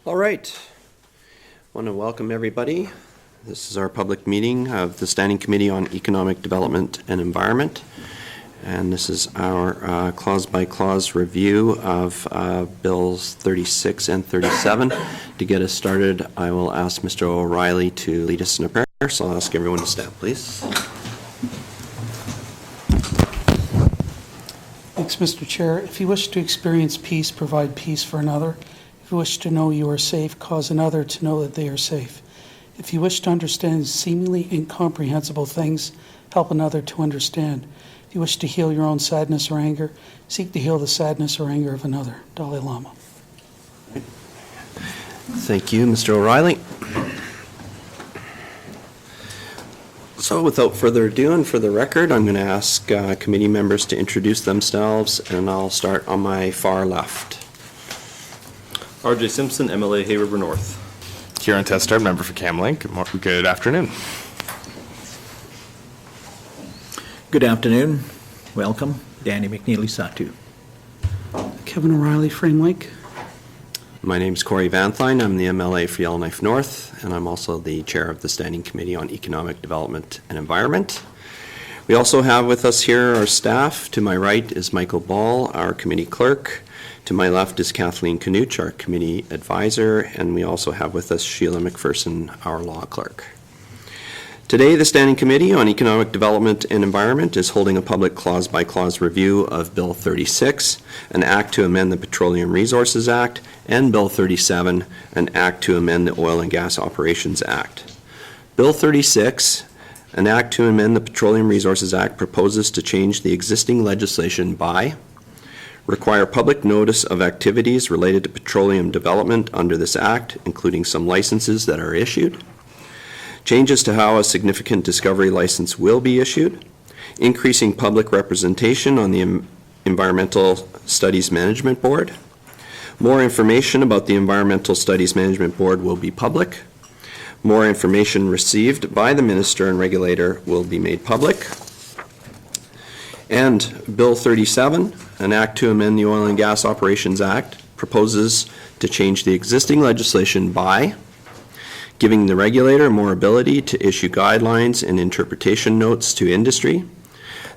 All right. I want to welcome everybody. This is our public meeting of the Standing Committee on Economic Development and Environment. And this is our clause-by-clause review of Bills 36 and 37. To get us started, I will ask Mr. O'Reilly to lead us in a prayer. So I'll ask everyone to stand, please. Thanks, Mr. Chair. If you wish to experience peace, provide peace for another. If you wish to know you are safe, cause another to know that they are safe. If you wish to understand seemingly incomprehensible things, help another to understand. If you wish to heal your own sadness or anger, seek to heal the sadness or anger of another. Dalai Lama. Thank you, Mr. O'Reilly. So without further ado, and for the record, I'm going to ask committee members to introduce themselves, and I'll start on my far left. R.J. Simpson, MLA, Hay River North. Kieran Testard, member for Camlink. Good afternoon. Good afternoon. Welcome. Danny McNeely Satu. Kevin O'Reilly, Frame Lake. My name is Corey Vanthine. I'm the MLA for Yellowknife North, and I'm also the chair of the Standing Committee on Economic Development and Environment. We also have with us here our staff. To my right is Michael Ball, our committee clerk. To my left is Kathleen Canuch, our committee advisor, and we also have with us Sheila McPherson, our law clerk. Today, the Standing Committee on Economic Development and Environment is holding a public clause-by-clause review of Bill 36, an act to amend the Petroleum Resources Act, and Bill 37, an act to amend the Oil and Gas Operations Act. Bill 36, an act to amend the Petroleum Resources Act, proposes to change the existing legislation by require public notice of activities related to petroleum development under this act, including some licenses that are issued, changes to how a significant discovery license will be issued, increasing public representation on the Environmental Studies Management Board, more information about the Environmental Studies Management Board will be public, more information received by the minister and regulator will be made public, and Bill 37, an act to amend the Oil and Gas Operations Act, proposes to change the existing legislation by giving the regulator more ability to issue guidelines and interpretation notes to industry.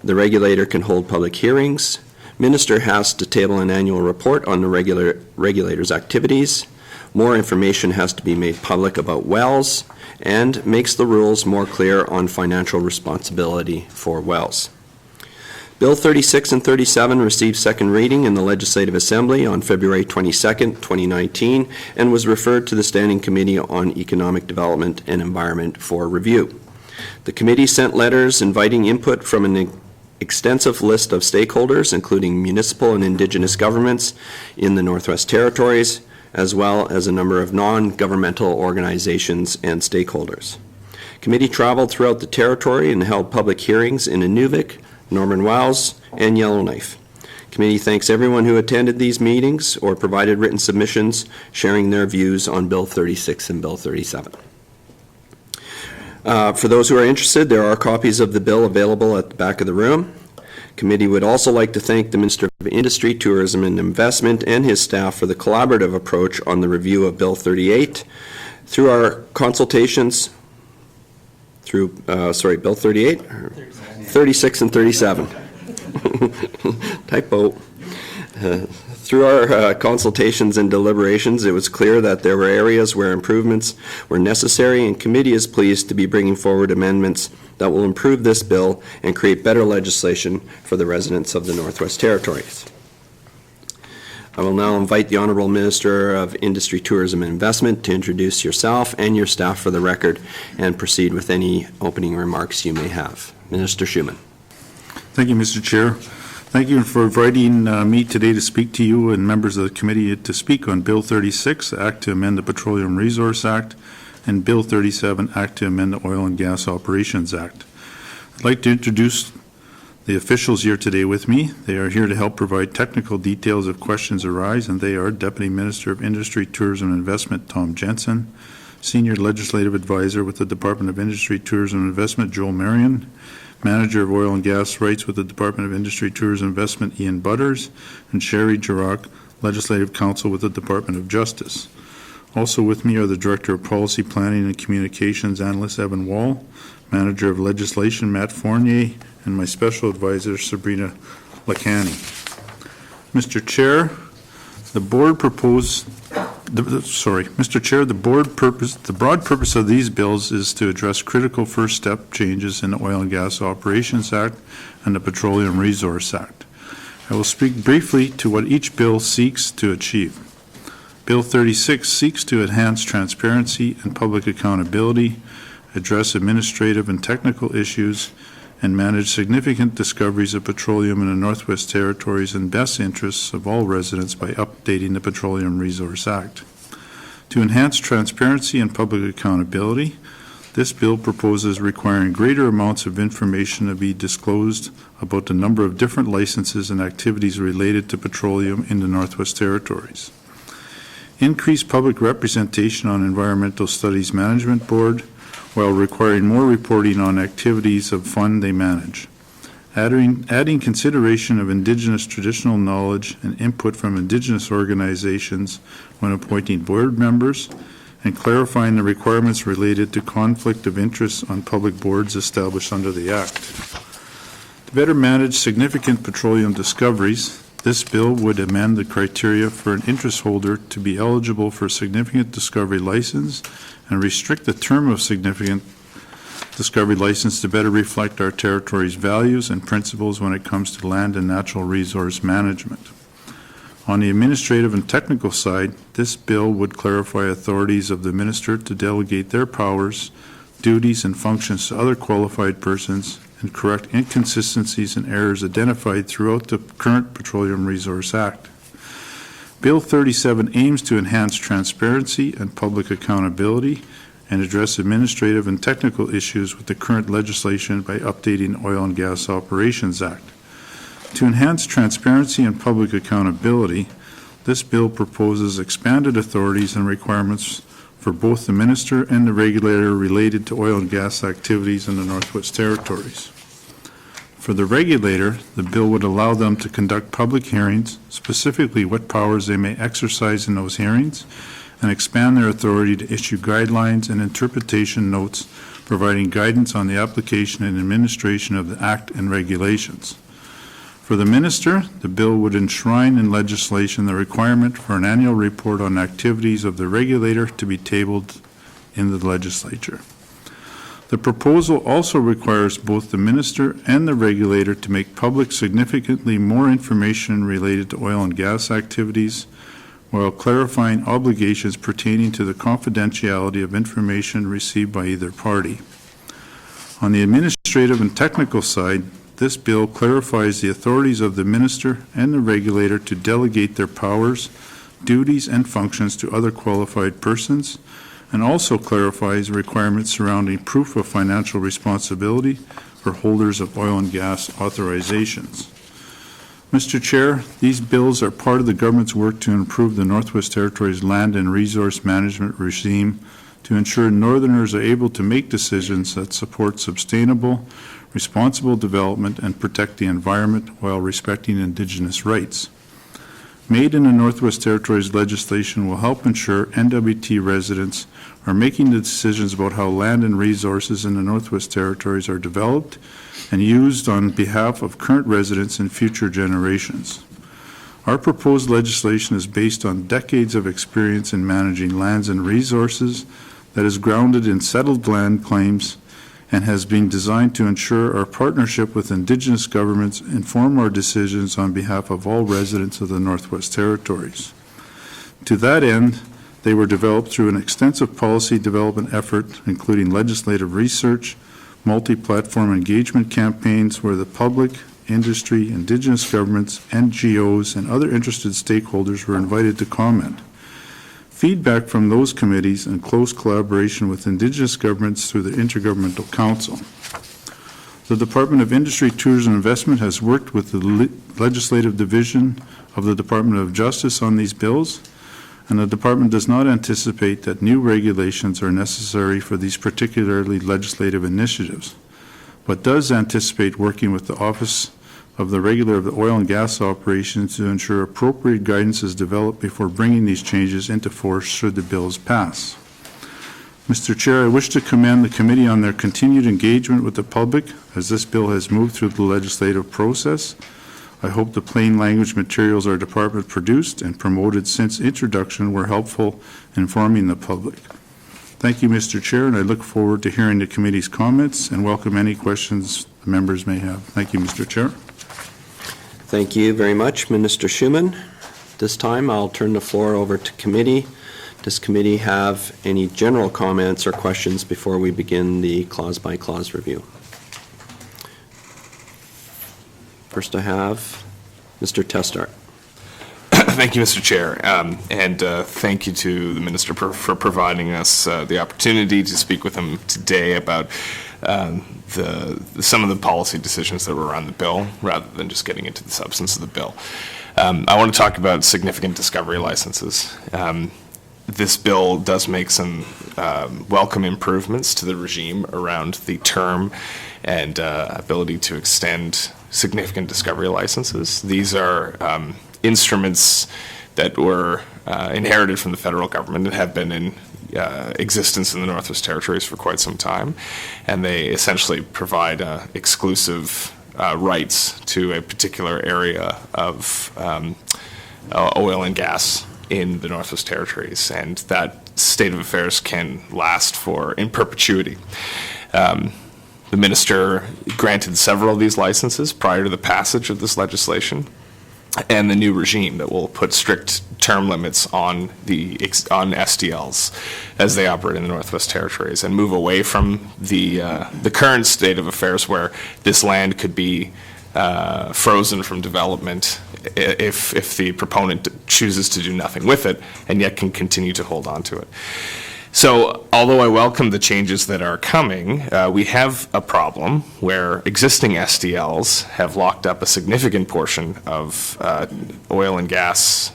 The regulator can hold public hearings. Minister has to table an annual report on the regulator's activities. More information has to be made public about wells, and makes the rules more clear on financial responsibility for wells. Bill 36 and 37 received second reading in the Legislative Assembly on February 22, 2019, and was referred to the Standing Committee on Economic Development and Environment for review. The committee sent letters inviting input from an extensive list of stakeholders, including municipal and Indigenous governments in the Northwest Territories, as well as a number of non-governmental organizations and stakeholders. Committee traveled throughout the territory and held public hearings in Inuvik, Norman Wells, and Yellowknife. Committee thanks everyone who attended these meetings or provided written submissions sharing their views on Bill 36 and Bill 37. For those who are interested, there are copies of the bill available at the back of the room. Committee would also like to thank the Minister of Industry, Tourism and Investment and his staff for the collaborative approach on the review of Bill 38. Through our consultations, Bill 38? 36 and 37. Typo. Through our consultations and deliberations, it was clear that there were areas where improvements were necessary, and committee is pleased to be bringing forward amendments that will improve this bill and create better legislation for the residents of the Northwest Territories. I will now invite the Honourable Minister of Industry, Tourism and Investment to introduce yourself and your staff for the record and proceed with any opening remarks you may have. Minister Schuman. Thank you, Mr. Chair. Thank you for inviting me today to speak to you and members of the committee to speak on Bill 36, Act to amend the Petroleum Resource Act, and Bill 37, Act to amend the Oil and Gas Operations Act. I'd like to introduce the officials here today with me. They are here to help provide technical details if questions arise, and they are Deputy Minister of Industry, Tourism and Investment, Tom Jensen, Senior Legislative Advisor with the Department of Industry, Tourism and Investment, Joel Marion, Manager of Oil and Gas Rights with the Department of Industry, Tourism and Investment, Ian Butters, and Sherry Girock, Legislative Counsel with the Department of Justice. Also with me are the Director of Policy Planning and Communications, Analyst Evan Wall, Manager of Legislation, Matt Fournier, and my Special Advisor, Sabrina Lacani. Mr. Chair, the broad purpose of these bills is to address critical first step changes in the Oil and Gas Operations Act and the Petroleum Resource Act. I will speak briefly to what each bill seeks to achieve. Bill 36 seeks to enhance transparency and public accountability, address administrative and technical issues, and manage significant discoveries of petroleum in the Northwest Territories in best interests of all residents by updating the Petroleum Resource Act. To enhance transparency and public accountability, this bill proposes requiring greater amounts of information to be disclosed about the number of different licenses and activities related to petroleum in the Northwest Territories. Increased public representation on Environmental Studies Management Board, while requiring more reporting on activities of fund they manage. Adding consideration of Indigenous traditional knowledge and input from Indigenous organizations when appointing board members, and clarifying the requirements related to conflict of interest on public boards established under the Act. To better manage significant petroleum discoveries, this bill would amend the criteria for an interest holder to be eligible for a significant discovery license and restrict the term of significant discovery license to better reflect our territory's values and principles when it comes to land and natural resource management. On the administrative and technical side, this bill would clarify authorities of the minister to delegate their powers, duties, and functions to other qualified persons and correct inconsistencies and errors identified throughout the current Petroleum Resource Act. Bill 37 aims to enhance transparency and public accountability and address administrative and technical issues with the current legislation by updating Oil and Gas Operations Act. To enhance transparency and public accountability, this bill proposes expanded authorities and requirements for both the minister and the regulator related to oil and gas activities in the Northwest Territories. For the regulator, the bill would allow them to conduct public hearings, specifically what powers they may exercise in those hearings, and expand their authority to issue guidelines and interpretation notes providing guidance on the application and administration of the Act and regulations. For the minister, the bill would enshrine in legislation the requirement for an annual report on activities of the regulator to be tabled in the legislature. The proposal also requires both the minister and the regulator to make public significantly more information related to oil and gas activities, while clarifying obligations pertaining to the confidentiality of information received by either party. On the administrative and technical side, this bill clarifies the authorities of the minister and the regulator to delegate their powers, duties, and functions to other qualified persons, and also clarifies requirements surrounding proof of financial responsibility for holders of oil and gas authorizations. Mr. Chair, these bills are part of the government's work to improve the Northwest Territories land and resource management regime to ensure Northerners are able to make decisions that support sustainable, responsible development and protect the environment while respecting Indigenous rights. Made in the Northwest Territories legislation will help ensure NWT residents are making the decisions about how land and resources in the Northwest Territories are developed and used on behalf of current residents and future generations. Our proposed legislation is based on decades of experience in managing lands and resources that is grounded in settled land claims and has been designed to ensure our partnership with Indigenous governments inform our decisions on behalf of all residents of the Northwest Territories. To that end, they were developed through an extensive policy development effort, including legislative research, multi-platform engagement campaigns where the public, industry, Indigenous governments, NGOs, and other interested stakeholders were invited to comment. Feedback from those committees and close collaboration with Indigenous governments through the Intergovernmental Council. The Department of Industry, Tourism and Investment has worked with the Legislative Division of the Department of Justice on these bills, and the Department does not anticipate that new regulations are necessary for these particularly legislative initiatives, but does anticipate working with the Office of the regulator of the oil and gas operations to ensure appropriate guidance is developed before bringing these changes into force should the bills pass. Mr. Chair, I wish to commend the committee on their continued engagement with the public as this bill has moved through the legislative process. I hope the plain language materials our department produced and promoted since introduction were helpful in informing the public. Thank you, Mr. Chair, and I look forward to hearing the committee's comments and welcome any questions the members may have. Thank you, Mr. Chair. Thank you very much, Minister Schuman. This time, I'll turn the floor over to committee. Does committee have any general comments or questions before we begin the clause-by-clause review? First, I have Mr. Testart. Thank you, Mr. Chair, and thank you to the Minister for providing us the opportunity to speak with him today about some of the policy decisions that were around the bill, rather than just getting into the substance of the bill. I want to talk about significant discovery licenses. This bill does make some welcome improvements to the regime around the term and ability to extend significant discovery licenses. These are instruments that were inherited from the federal government and have been in existence in the Northwest Territories for quite some time, and they essentially provide exclusive rights to a particular area of oil and gas in the Northwest Territories, and that state of affairs can last in perpetuity. The minister granted several of these licenses prior to the passage of this legislation, and the new regime that will put strict term limits on SDLs as they operate in the Northwest Territories and move away from the current state of affairs where this land could be frozen from development if the proponent chooses to do nothing with it and yet can continue to hold on to it. So, although I welcome the changes that are coming, we have a problem where existing SDLs have locked up a significant portion of oil and gas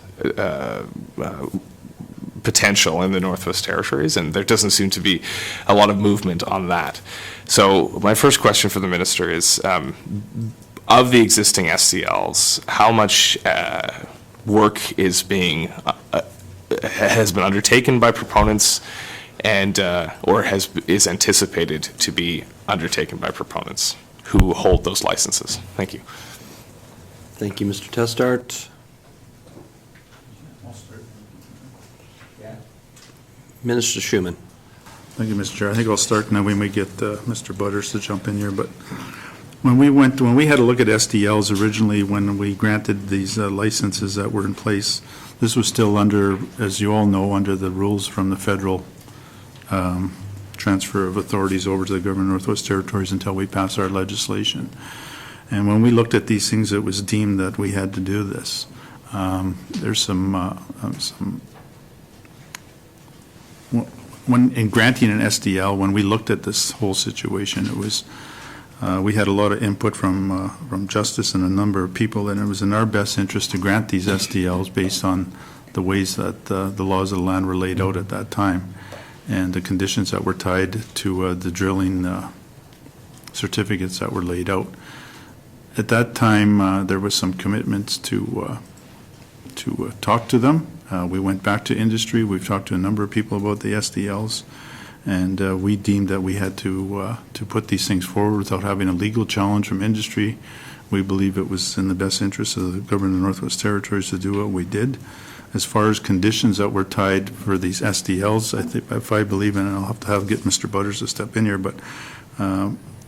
potential in the Northwest Territories, and there doesn't seem to be a lot of movement on that. So, my first question for the minister is, of the existing SDLs, how much work is has been undertaken by proponents and or is anticipated to be undertaken by proponents who hold those licenses? Thank you. Thank you, Mr. Testart. Minister Schuman. Thank you, Mr. Chair. I think I'll start, and then we may get Mr. Butters to jump in here. But when we had a look at SDLs originally, when we granted these licenses that were in place, this was still under, as you all know, under the rules from the federal transfer of authorities over to the government of Northwest Territories until we pass our legislation. And when we looked at these things, it was deemed that we had to do this. There's some when in granting an SDL, when we looked at this whole situation, it was we had a lot of input from Justice and a number of people, and it was in our best interest to grant these SDLs based on the ways that the laws of the land were laid out at that time and the conditions that were tied to the drilling certificates that were laid out. At that time, there was some commitments to talk to them. We went back to industry. We've talked to a number of people about the SDLs, and we deemed that we had to put these things forward without having a legal challenge from industry. We believe it was in the best interest of the government of the Northwest Territories to do what we did. As far as conditions that were tied for these SDLs, I think, if I believe in it, I'll have to get Mr. Butters to step in here, but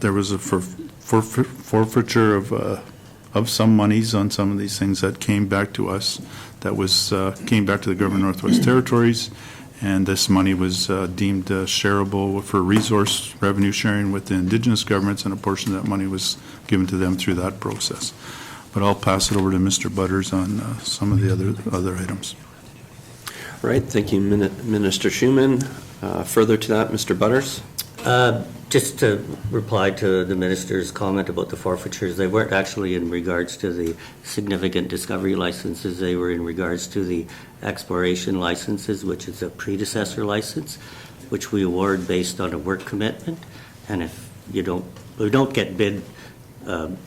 there was a forfeiture of some monies on some of these things that came back to us, that was came back to the government of Northwest Territories, and this money was deemed shareable for resource revenue sharing with the Indigenous governments, and a portion of that money was given to them through that process. But I'll pass it over to Mr. Butters on some of the other items. All right, thank you, Minister Schuman. Further to that, Mr. Butters? Just to reply to the minister's comment about the forfeitures, they weren't actually in regards to the significant discovery licenses. They were in regards to the exploration licenses, which is a predecessor license, which we award based on a work commitment. And if we don't get bid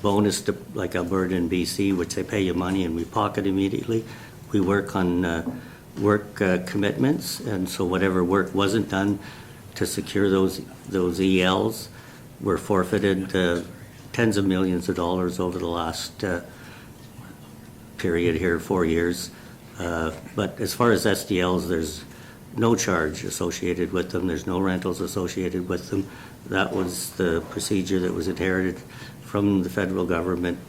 bonus to, like Alberta and BC, which they pay you money and we pocket immediately. We work on work commitments, and so whatever work wasn't done to secure those ELs were forfeited tens of millions of dollars over the last period here, 4 years. But as far as SDLs, there's no charge associated with them. There's no rentals associated with them. That was the procedure that was inherited from the federal government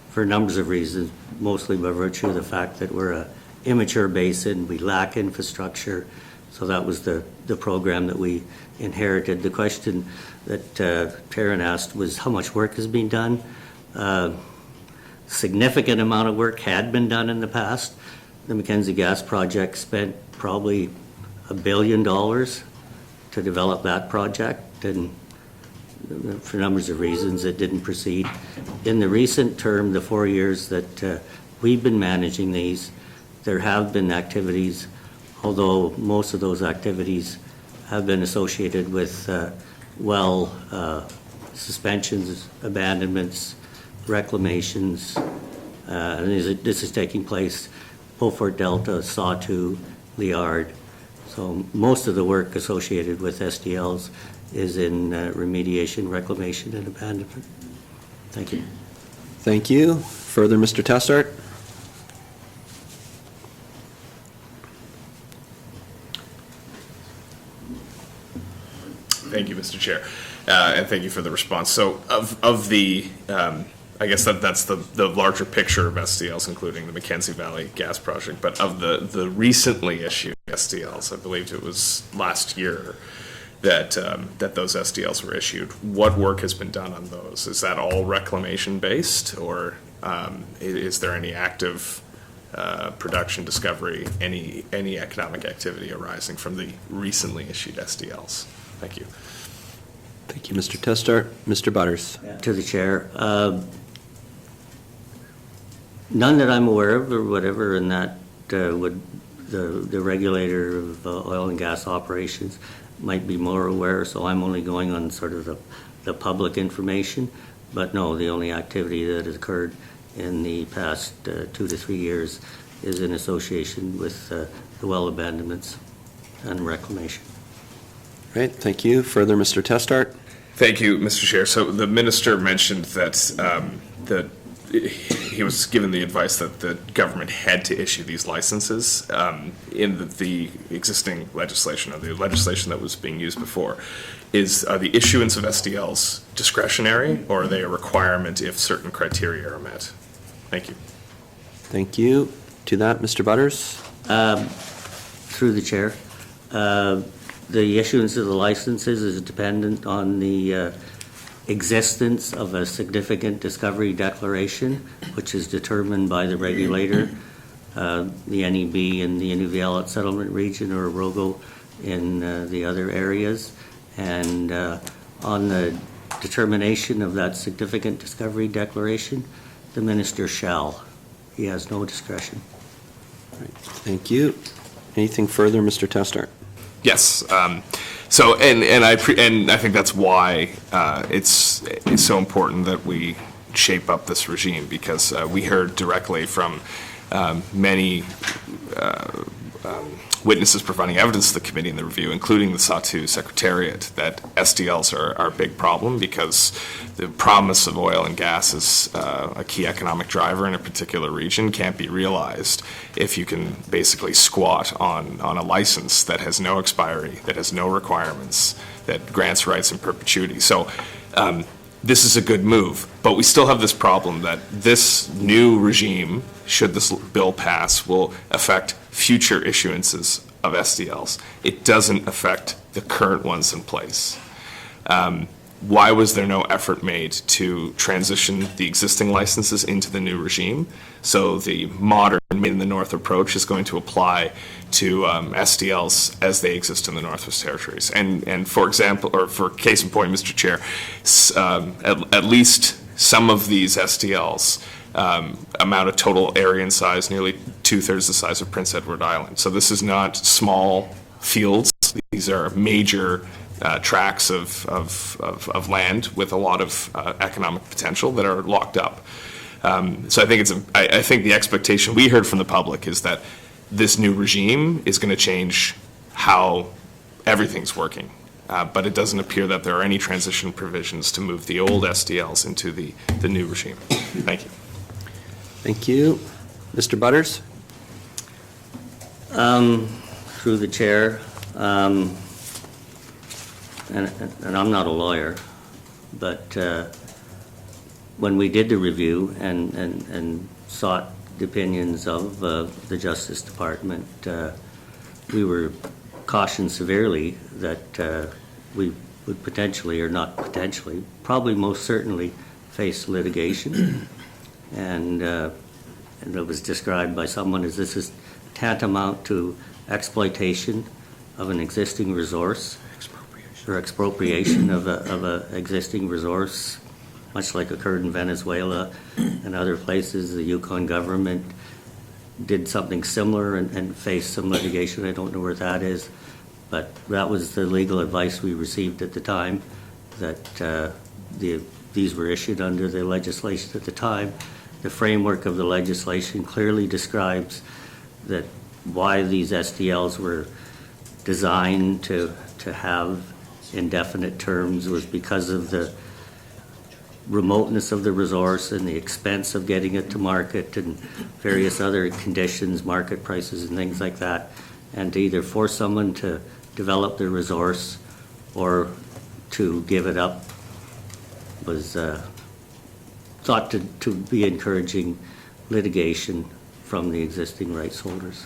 for numbers of reasons, mostly by virtue of the fact that we're a immature basin, we lack infrastructure. So that was the program that we inherited. The question that Taryn asked was how much work has been done. Significant amount of work had been done in the past. The Mackenzie Gas Project spent probably $1 billion to develop that project, and for numbers of reasons it didn't proceed. In the recent term, the 4 years that we've been managing these, there have been activities, although most of those activities have been associated with suspensions, abandonments, reclamations. And this is taking place Beaufort Delta, Sawtooth, Liard. So most of the work associated with SDLs is in remediation, reclamation, and abandonment. Thank you. Thank you. Further, Mr. Testart? Thank you, Mr. Chair, and thank you for the response. So of the, I guess that's the larger picture of SDLs, including the Mackenzie Valley Gas Project, but of the recently issued SDLs, I believe it was last year that those SDLs were issued. What work has been done on those? Is that all reclamation based, or is there any active production, discovery, any economic activity arising from the recently issued SDLs? Thank you. Thank you, Mr. Testart. Mr. Butters? To the chair. None that I'm aware of or whatever, and that would the regulator of oil and gas operations might be more aware, so I'm only going on sort of the public information. But no, the only activity that has occurred in the past 2 to 3 years is in association with the well abandonments and reclamation. Right, thank you. Further, Mr. Testart? Thank you, Mr. Chair. So the minister mentioned that that he was given the advice that the government had to issue these licenses in the existing legislation, or the legislation that was being used before. Are the issuance of SDLs discretionary, or are they a requirement if certain criteria are met? Thank you. Thank you. To that, Mr. Butters? Through the chair. The issuance of the licenses is dependent on the existence of a significant discovery declaration, which is determined by the regulator, the NEB in the Inuvialat settlement region, or Rogo in the other areas. And on the determination of that significant discovery declaration, the minister shall. He has no discretion. Right. Thank you. Anything further, Mr. Testart? Yes. So, and I think that's why it's so important that we shape up this regime, because we heard directly from many witnesses providing evidence to the committee in the review, including the Sawtooth Secretariat, that SDLs are a big problem because the promise of oil and gas is a key economic driver in a particular region can't be realized if you can basically squat on a license that has no expiry, that has no requirements, that grants rights in perpetuity. So this is a good move, but we still have this problem that this new regime, should this bill pass, will affect future issuances of SDLs. It doesn't affect the current ones in place. Why was there no effort made to transition the existing licenses into the new regime? So the modern Made in the North approach is going to apply to SDLs as they exist in the Northwest Territories. And for example, or for case in point, Mr. Chair, at least some of these SDLs amount of total area and size nearly 2/3 the size of Prince Edward Island. So this is not small fields These are major tracts of land with a lot of economic potential that are locked up. So I think I think the expectation we heard from the public is that this new regime is going to change how everything's working. But it doesn't appear that there are any transition provisions to move the old SDLs into the new regime. Thank you. Thank you. Mr. Butters? Through the chair, and I'm not a lawyer, but when we did the review and sought the opinions of the Justice Department, we were cautioned severely that we would potentially, or not potentially, probably most certainly face litigation. And it was described by someone as this is tantamount to exploitation of an existing resource, or expropriation of a existing resource, much like occurred in Venezuela and other places. The Yukon government did something similar and faced some litigation. I don't know where that is, but that was the legal advice we received at the time, that these were issued under the legislation at the time. The framework of the legislation clearly describes that why these SDLs were designed to have indefinite terms was because of the remoteness of the resource and the expense of getting it to market and various other conditions, market prices and things like that, and to either force someone to develop the resource or to give it up was thought to be encouraging litigation from the existing rights holders.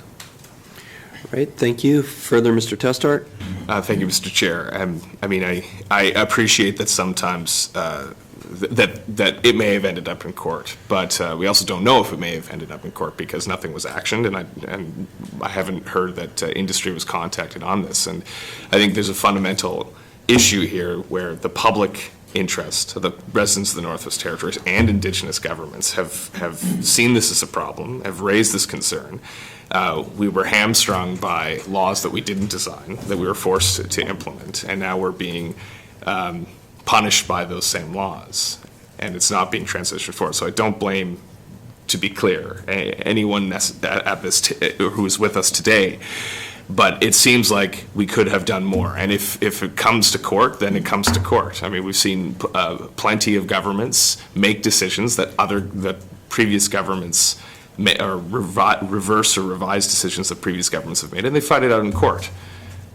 Right, thank you. Further, Mr. Testart? Thank you, Mr. Chair. I appreciate that sometimes that it may have ended up in court, but we also don't know if it may have ended up in court because nothing was actioned, and I haven't heard that industry was contacted on this. And I think there's a fundamental issue here where the public interest, the residents of the Northwest Territories and Indigenous governments have seen this as a problem, have raised this concern. We were hamstrung by laws that we didn't design, that we were forced to implement, and now we're being punished by those same laws, and it's not being transitioned forward. So I don't blame, to be clear, anyone at this who is with us today, but it seems like we could have done more. And if it comes to court, then it comes to court. I mean, we've seen plenty of governments make decisions that previous governments or reverse or revise decisions that previous governments have made, and they fight it out in court.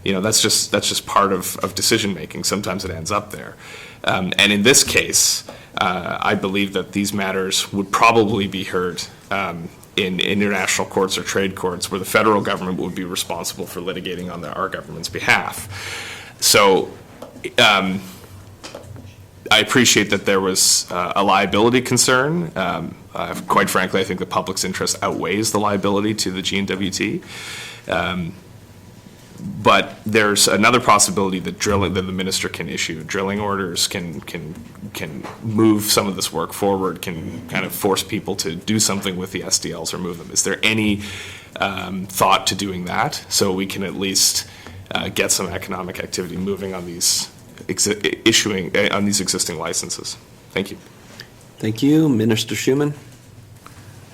You know, that's just part of decision making. Sometimes it ends up there. And in this case, I believe that these matters would probably be heard in international courts or trade courts, where the federal government would be responsible for litigating on our government's behalf. So I appreciate that there was a liability concern. Quite frankly, I think the public's interest outweighs the liability to the GNWT. But there's another possibility that the minister can issue drilling orders, can move some of this work forward, can kind of force people to do something with the SDLs or move them. Is there any thought to doing that, so we can at least get some economic activity moving on these on these existing licenses? Thank you. Thank you. Minister Schuman?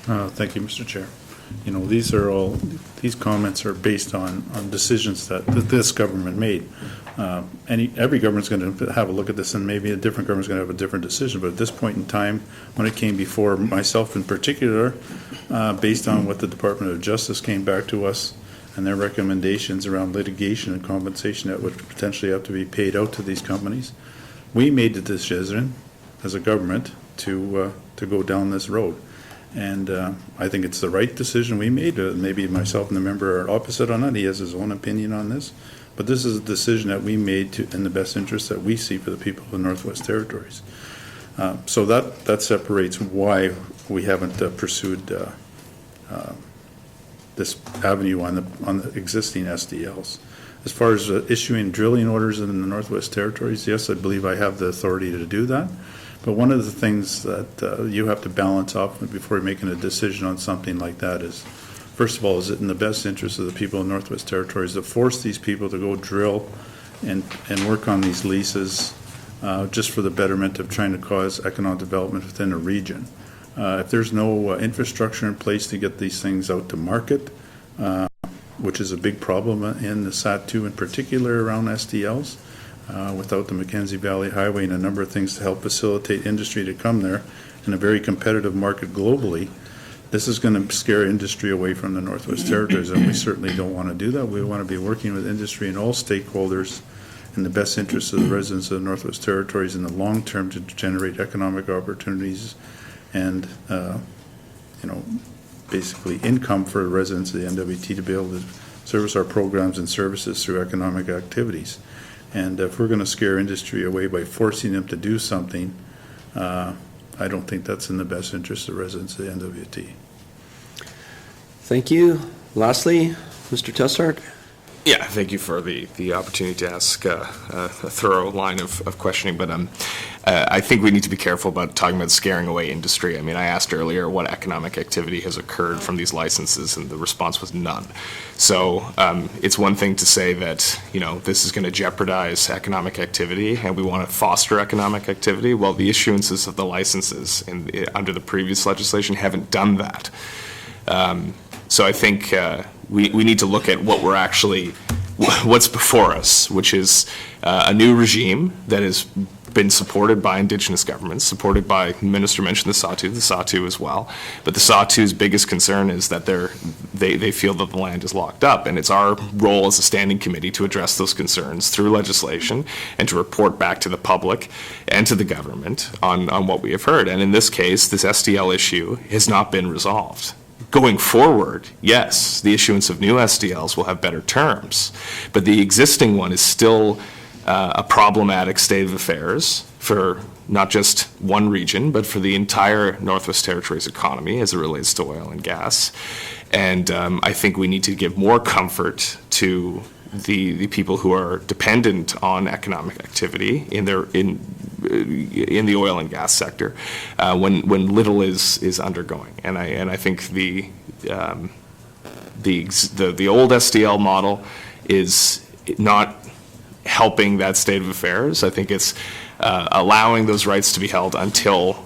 Thank you, Mr. Chair. You know, these comments are based on decisions that this government made. Every government's going to have a look at this, and maybe a different government's going to have a different decision. But at this point in time, when it came before myself in particular, based on what the Department of Justice came back to us and their recommendations around litigation and compensation that would potentially have to be paid out to these companies, we made the decision as a government to go down this road. And I think it's the right decision we made. Maybe myself and the member are opposite on that. He has his own opinion on this. But this is a decision that we made in the best interest that we see for the people of the Northwest Territories. So that separates why we haven't pursued this avenue on the existing SDLs. As far as issuing drilling orders in the Northwest Territories, yes, I believe I have the authority to do that. But one of the things that you have to balance off before making a decision on something like that is, first of all, is it in the best interest of the people in Northwest Territories to force these people to go drill and work on these leases just for the betterment of trying to cause economic development within a region? If there's no infrastructure in place to get these things out to market, which is a big problem in the SAT2 in particular around SDLs, without the Mackenzie Valley Highway and a number of things to help facilitate industry to come there in a very competitive market globally, this is going to scare industry away from the Northwest Territories, and we certainly don't want to do that. We want to be working with industry and all stakeholders in the best interest of the residents of the Northwest Territories in the long term to generate economic opportunities and, basically income for the residents of the NWT to be able to service our programs and services through economic activities. And if we're going to scare industry away by forcing them to do something, I don't think that's in the best interest of the residents of the NWT. Thank you. Lastly, Mr. Tessart. Yeah, thank you for the opportunity to ask a thorough line of questioning, but I think we need to be careful about talking about scaring away industry. I mean, I asked earlier what economic activity has occurred from these licenses, and the response was none. So it's one thing to say that, this is going to jeopardize economic activity, and we want to foster economic activity. Well, the issuances of the licenses under the previous legislation haven't done that. So I think we need to look at what's before us, which is a new regime that has been supported by Indigenous governments, supported by, the Minister mentioned the Sahtu as well, but the Sahtu's biggest concern is that they feel that the land is locked up, and it's our role as a standing committee to address those concerns through legislation and to report back to the public and to the government on what we have heard. And in this case, this SDL issue has not been resolved. Going forward, yes, the issuance of new SDLs will have better terms, but the existing one is still a problematic state of affairs for not just one region, but for the entire Northwest Territories economy as it relates to oil and gas. And I think we need to give more comfort to the people who are dependent on economic activity in the oil and gas sector when little is undergoing. And I think the old SDL model is not helping that state of affairs. I think it's allowing those rights to be held until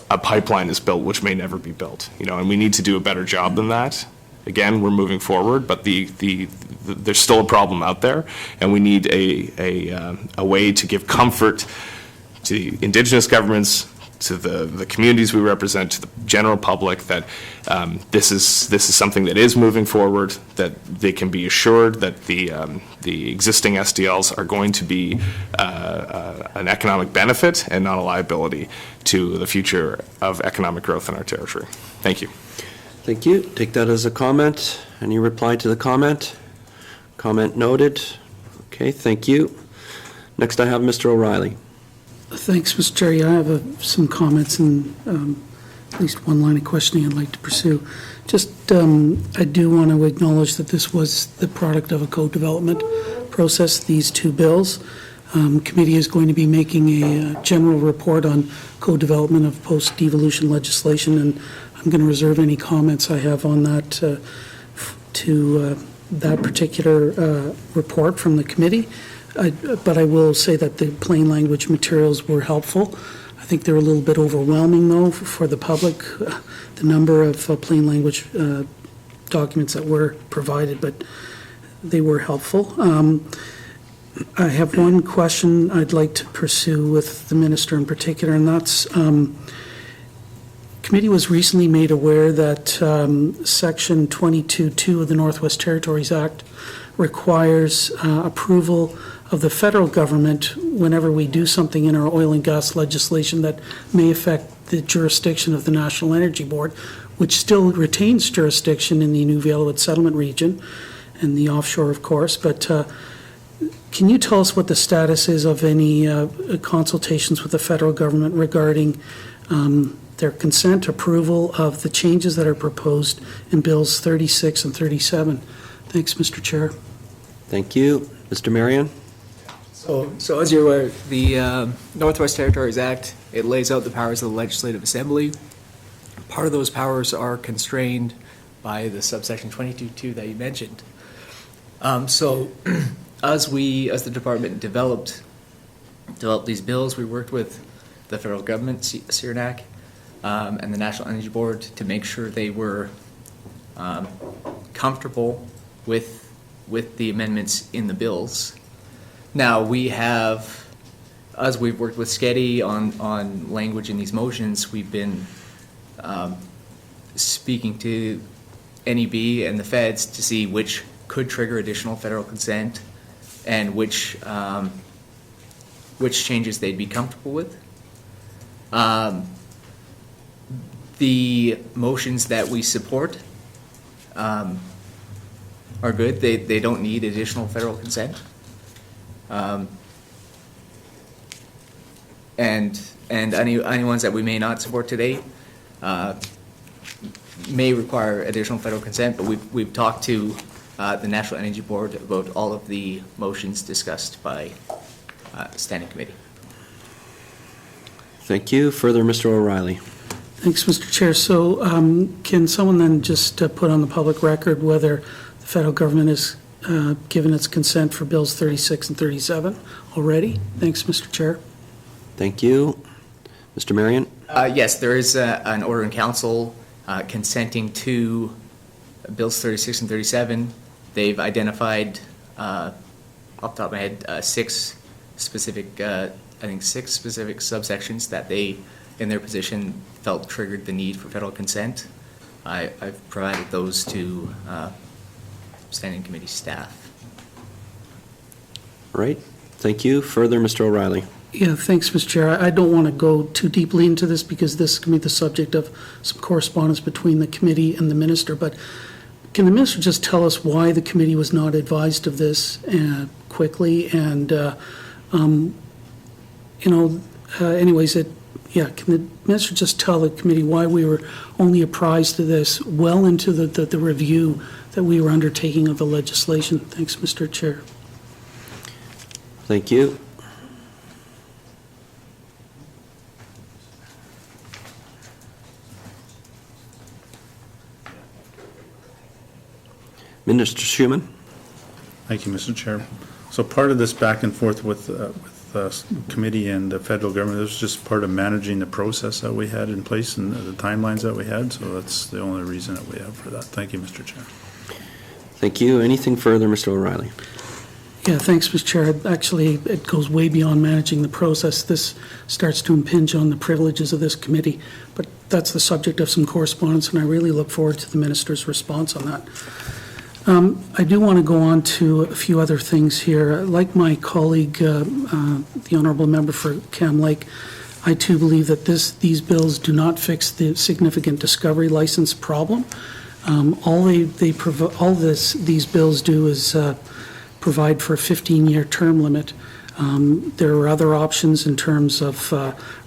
a pipeline is built, which may never be built. And we need to do a better job than that. Again, we're moving forward, but there's still a problem out there, and we need a way to give comfort to Indigenous governments, to the communities we represent, to the general public that this is something that is moving forward, that they can be assured that the existing SDLs are going to be an economic benefit and not a liability to the future of economic growth in our territory. Thank you. Thank you. Take that as a comment. Any reply to the comment? Comment noted. Okay, thank you. Next I have Mr. O'Reilly. Thanks, Mr. Chair. Yeah, I have some comments and at least one line of questioning I'd like to pursue. Just, I do want to acknowledge that this was the product of a co-development process, these two bills. Committee is going to be making a general report on co-development of post-devolution legislation, and I'm going to reserve any comments I have on that to that particular report from the committee. But I will say that the plain language materials were helpful. I think they're a little bit overwhelming, though, for the public, the number of plain language documents that were provided, but they were helpful. I have one question I'd like to pursue with the minister in particular, and that's committee was recently made aware that Section 22.2 of the Northwest Territories Act requires approval of the federal government whenever we do something in our oil and gas legislation that may affect the jurisdiction of the National Energy Board, which still retains jurisdiction in the Nunavut Settlement Region and the offshore, of course. But can you tell us what the status is of any consultations with the federal government regarding their consent approval of the changes that are proposed in Bills 36 and 37? Thanks, Mr. Chair. Thank you. Mr. Marion? So as you're aware, the Northwest Territories Act, it lays out the powers of the Legislative Assembly. Part of those powers are constrained by the subsection 22.2 that you mentioned. So as the department developed these bills, we worked with the federal government, CIRNAC, and the National Energy Board to make sure they were comfortable with the amendments in the bills. Now, we have, as we've worked with SCEDI on language in these motions, we've been speaking to NEB and the feds to see which could trigger additional federal consent and which changes they'd be comfortable with. The motions that we support are good. They don't need additional federal consent. And any ones that we may not support today may require additional federal consent, but we've talked to the National Energy Board about all of the motions discussed by Standing Committee. Thank you. Further, Mr. O'Reilly. Thanks, Mr. Chair. So can someone then just put on the public record whether the federal government has given its consent for Bills 36 and 37 already? Thanks, Mr. Chair. Thank you. Mr. Marion? Yes, there is an order in council consenting to Bills 36 and 37. They've identified, off the top of my head, six specific subsections that they, in their position, felt triggered the need for federal consent. I've provided those to Standing Committee staff. All right. Thank you. Further, Mr. O'Reilly. Yeah, thanks, Mr. Chair. I don't want to go too deeply into this because this can be the subject of some correspondence between the committee and the minister, but can the minister just tell us why the committee was not advised of this quickly? And, anyways, can the minister just tell the committee why we were only apprised of this well into the review that we were undertaking of the legislation? Thanks, Mr. Chair. Thank you. Minister Schuman. Thank you, Mr. Chair. So part of this back and forth with the committee and the federal government, this was just part of managing the process that we had in place and the timelines that we had. So that's the only reason that we have for that. Thank you, Mr. Chair. Thank you. Anything further, Mr. O'Reilly? Yeah, thanks, Mr. Chair. Actually, it goes way beyond managing the process. This starts to impinge on the privileges of this committee, but that's the subject of some correspondence, and I really look forward to the minister's response on that. I do want to go on to a few other things here. Like my colleague, the Honourable Member for Cam Lake, I too believe that these bills do not fix the significant discovery license problem. All these bills do is provide for a 15-year term limit. There are other options in terms of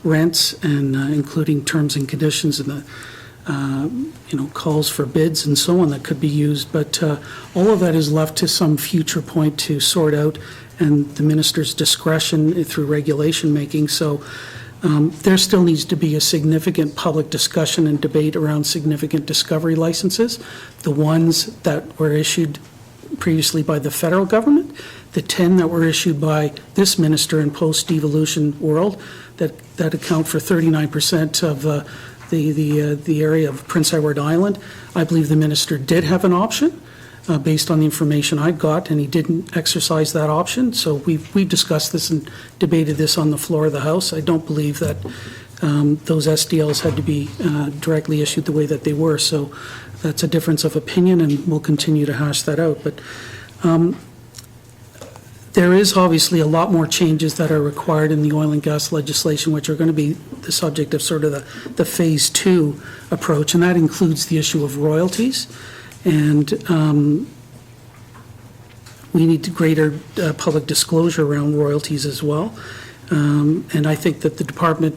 rents and including terms and conditions and the calls for bids and so on that could be used, but all of that is left to some future point to sort out and the minister's discretion through regulation making. So there still needs to be a significant public discussion and debate around significant discovery licenses, the ones that were issued previously by the federal government, the 10 that were issued by this minister in post-devolution world that account for 39% of the area of Prince Edward Island. I believe the minister did have an option based on the information I got, and he didn't exercise that option. So we've discussed this and debated this on the floor of the House. I don't believe that those SDLs had to be directly issued the way that they were. So that's a difference of opinion, and we'll continue to hash that out. But there is obviously a lot more changes that are required in the oil and gas legislation, which are going to be the subject of sort of the phase 2 approach, and that includes the issue of royalties. And we need greater public disclosure around royalties as well. And I think that the department,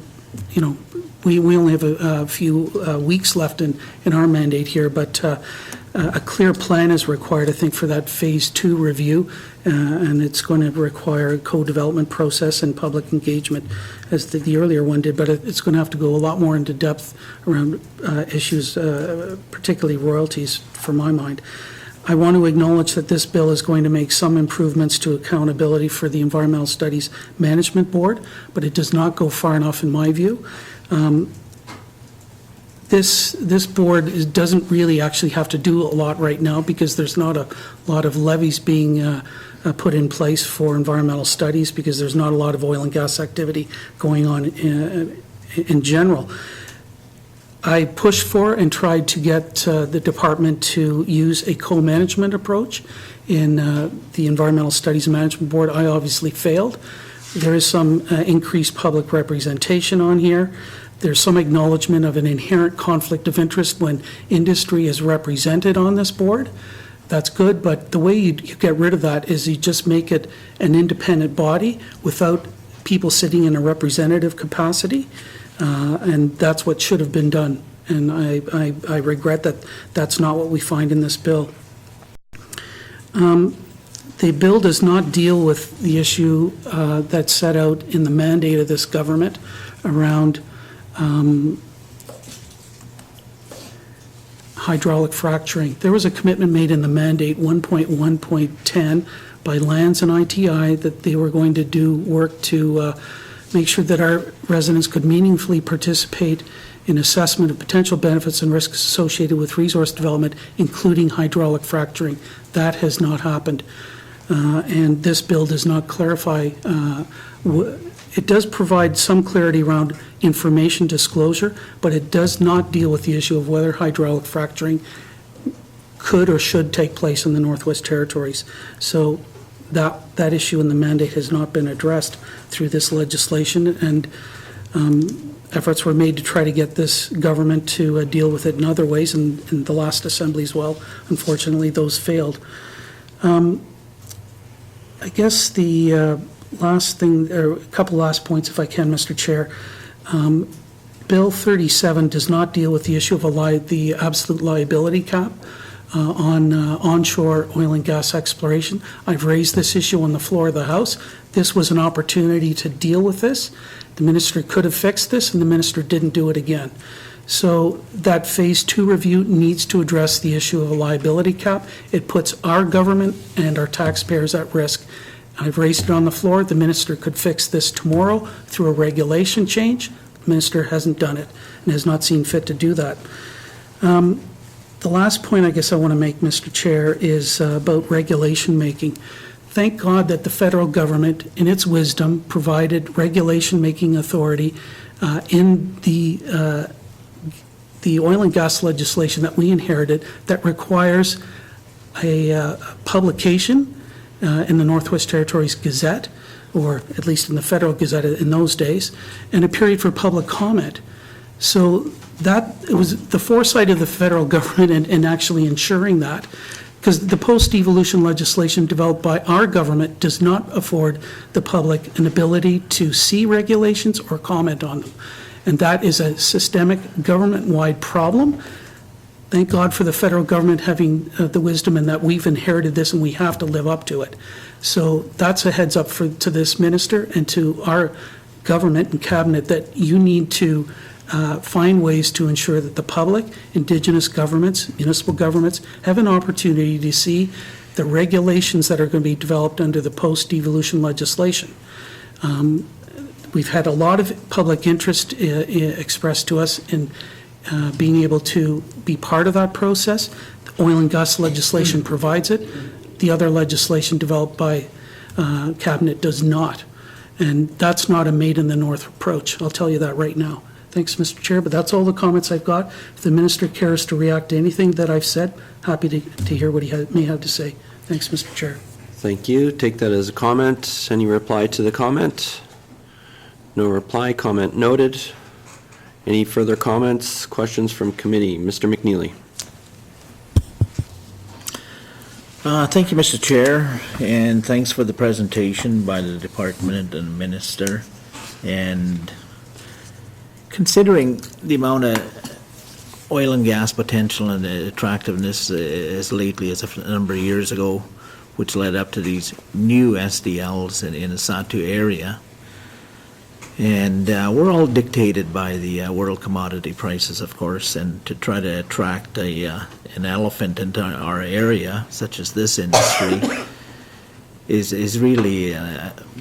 we only have a few weeks left in our mandate here, but a clear plan is required, I think, for that Phase 2 review, and it's going to require a co-development process and public engagement, as the earlier one did, but it's going to have to go a lot more into depth around issues, particularly royalties, for my mind. I want to acknowledge that this bill is going to make some improvements to accountability for the Environmental Studies Management Board, but it does not go far enough in my view. This board doesn't really actually have to do a lot right now because there's not a lot of levies being put in place for environmental studies because there's not a lot of oil and gas activity going on in general. I pushed for and tried to get the department to use a co-management approach in the Environmental Studies Management Board. I obviously failed. There is some increased public representation on here. There's some acknowledgement of an inherent conflict of interest when industry is represented on this board. That's good, but the way you get rid of that is you just make it an independent body without people sitting in a representative capacity, and that's what should have been done. And I regret that that's not what we find in this bill. The bill does not deal with the issue that's set out in the mandate of this government around hydraulic fracturing. There was a commitment made in the mandate 1.1.10 by Lands and ITI that they were going to do work to make sure that our residents could meaningfully participate in assessment of potential benefits and risks associated with resource development, including hydraulic fracturing. That has not happened. And this bill does not clarify. It does provide some clarity around information disclosure, but it does not deal with the issue of whether hydraulic fracturing could or should take place in the Northwest Territories. So that issue in the mandate has not been addressed through this legislation, and efforts were made to try to get this government to deal with it in other ways, and in the last assembly as well. Unfortunately, those failed. I guess the last thing, or a couple last points if I can, Mr. Chair. Bill 37 does not deal with the issue of the absolute liability cap on onshore oil and gas exploration. I've raised this issue on the floor of the House. This was an opportunity to deal with this. The minister could have fixed this, and the minister didn't do it again. So that Phase 2 review needs to address the issue of a liability cap. It puts our government and our taxpayers at risk. I've raised it on the floor. The minister could fix this tomorrow through a regulation change. The minister hasn't done it and has not seen fit to do that. The last point I guess I want to make, Mr. Chair, is about regulation making. Thank God that the federal government, in its wisdom, provided regulation making authority in the oil and gas legislation that we inherited that requires a publication in the Northwest Territories Gazette, or at least in the Federal Gazette in those days, and a period for public comment. So it was the foresight of the federal government in actually ensuring that, because the post-devolution legislation developed by our government does not afford the public an ability to see regulations or comment on them. And that is a systemic government-wide problem. Thank God for the federal government having the wisdom and that we've inherited this and we have to live up to it. So that's a heads up to this minister and to our government and cabinet that you need to find ways to ensure that the public, Indigenous governments, municipal governments have an opportunity to see the regulations that are going to be developed under the post-devolution legislation. We've had a lot of public interest expressed to us in being able to be part of that process. The oil and gas legislation provides it. The other legislation developed by Cabinet does not. And that's not a made in the North approach. I'll tell you that right now. Thanks, Mr. Chair, but that's all the comments I've got. If the minister cares to react to anything that I've said, happy to hear what he may have to say. Thanks, Mr. Chair. Thank you. Take that as a comment. Any reply to the comment? No reply. Comment noted. Any further comments, questions from committee? Mr. McNeely. Thank you, Mr. Chair, and thanks for the presentation by the department and the minister. And considering the amount of oil and gas potential and attractiveness as lately as a number of years ago, which led up to these new SDLs in the Satu area. And we're all dictated by the world commodity prices, of course, and to try to attract an elephant into our area, such as this industry, is really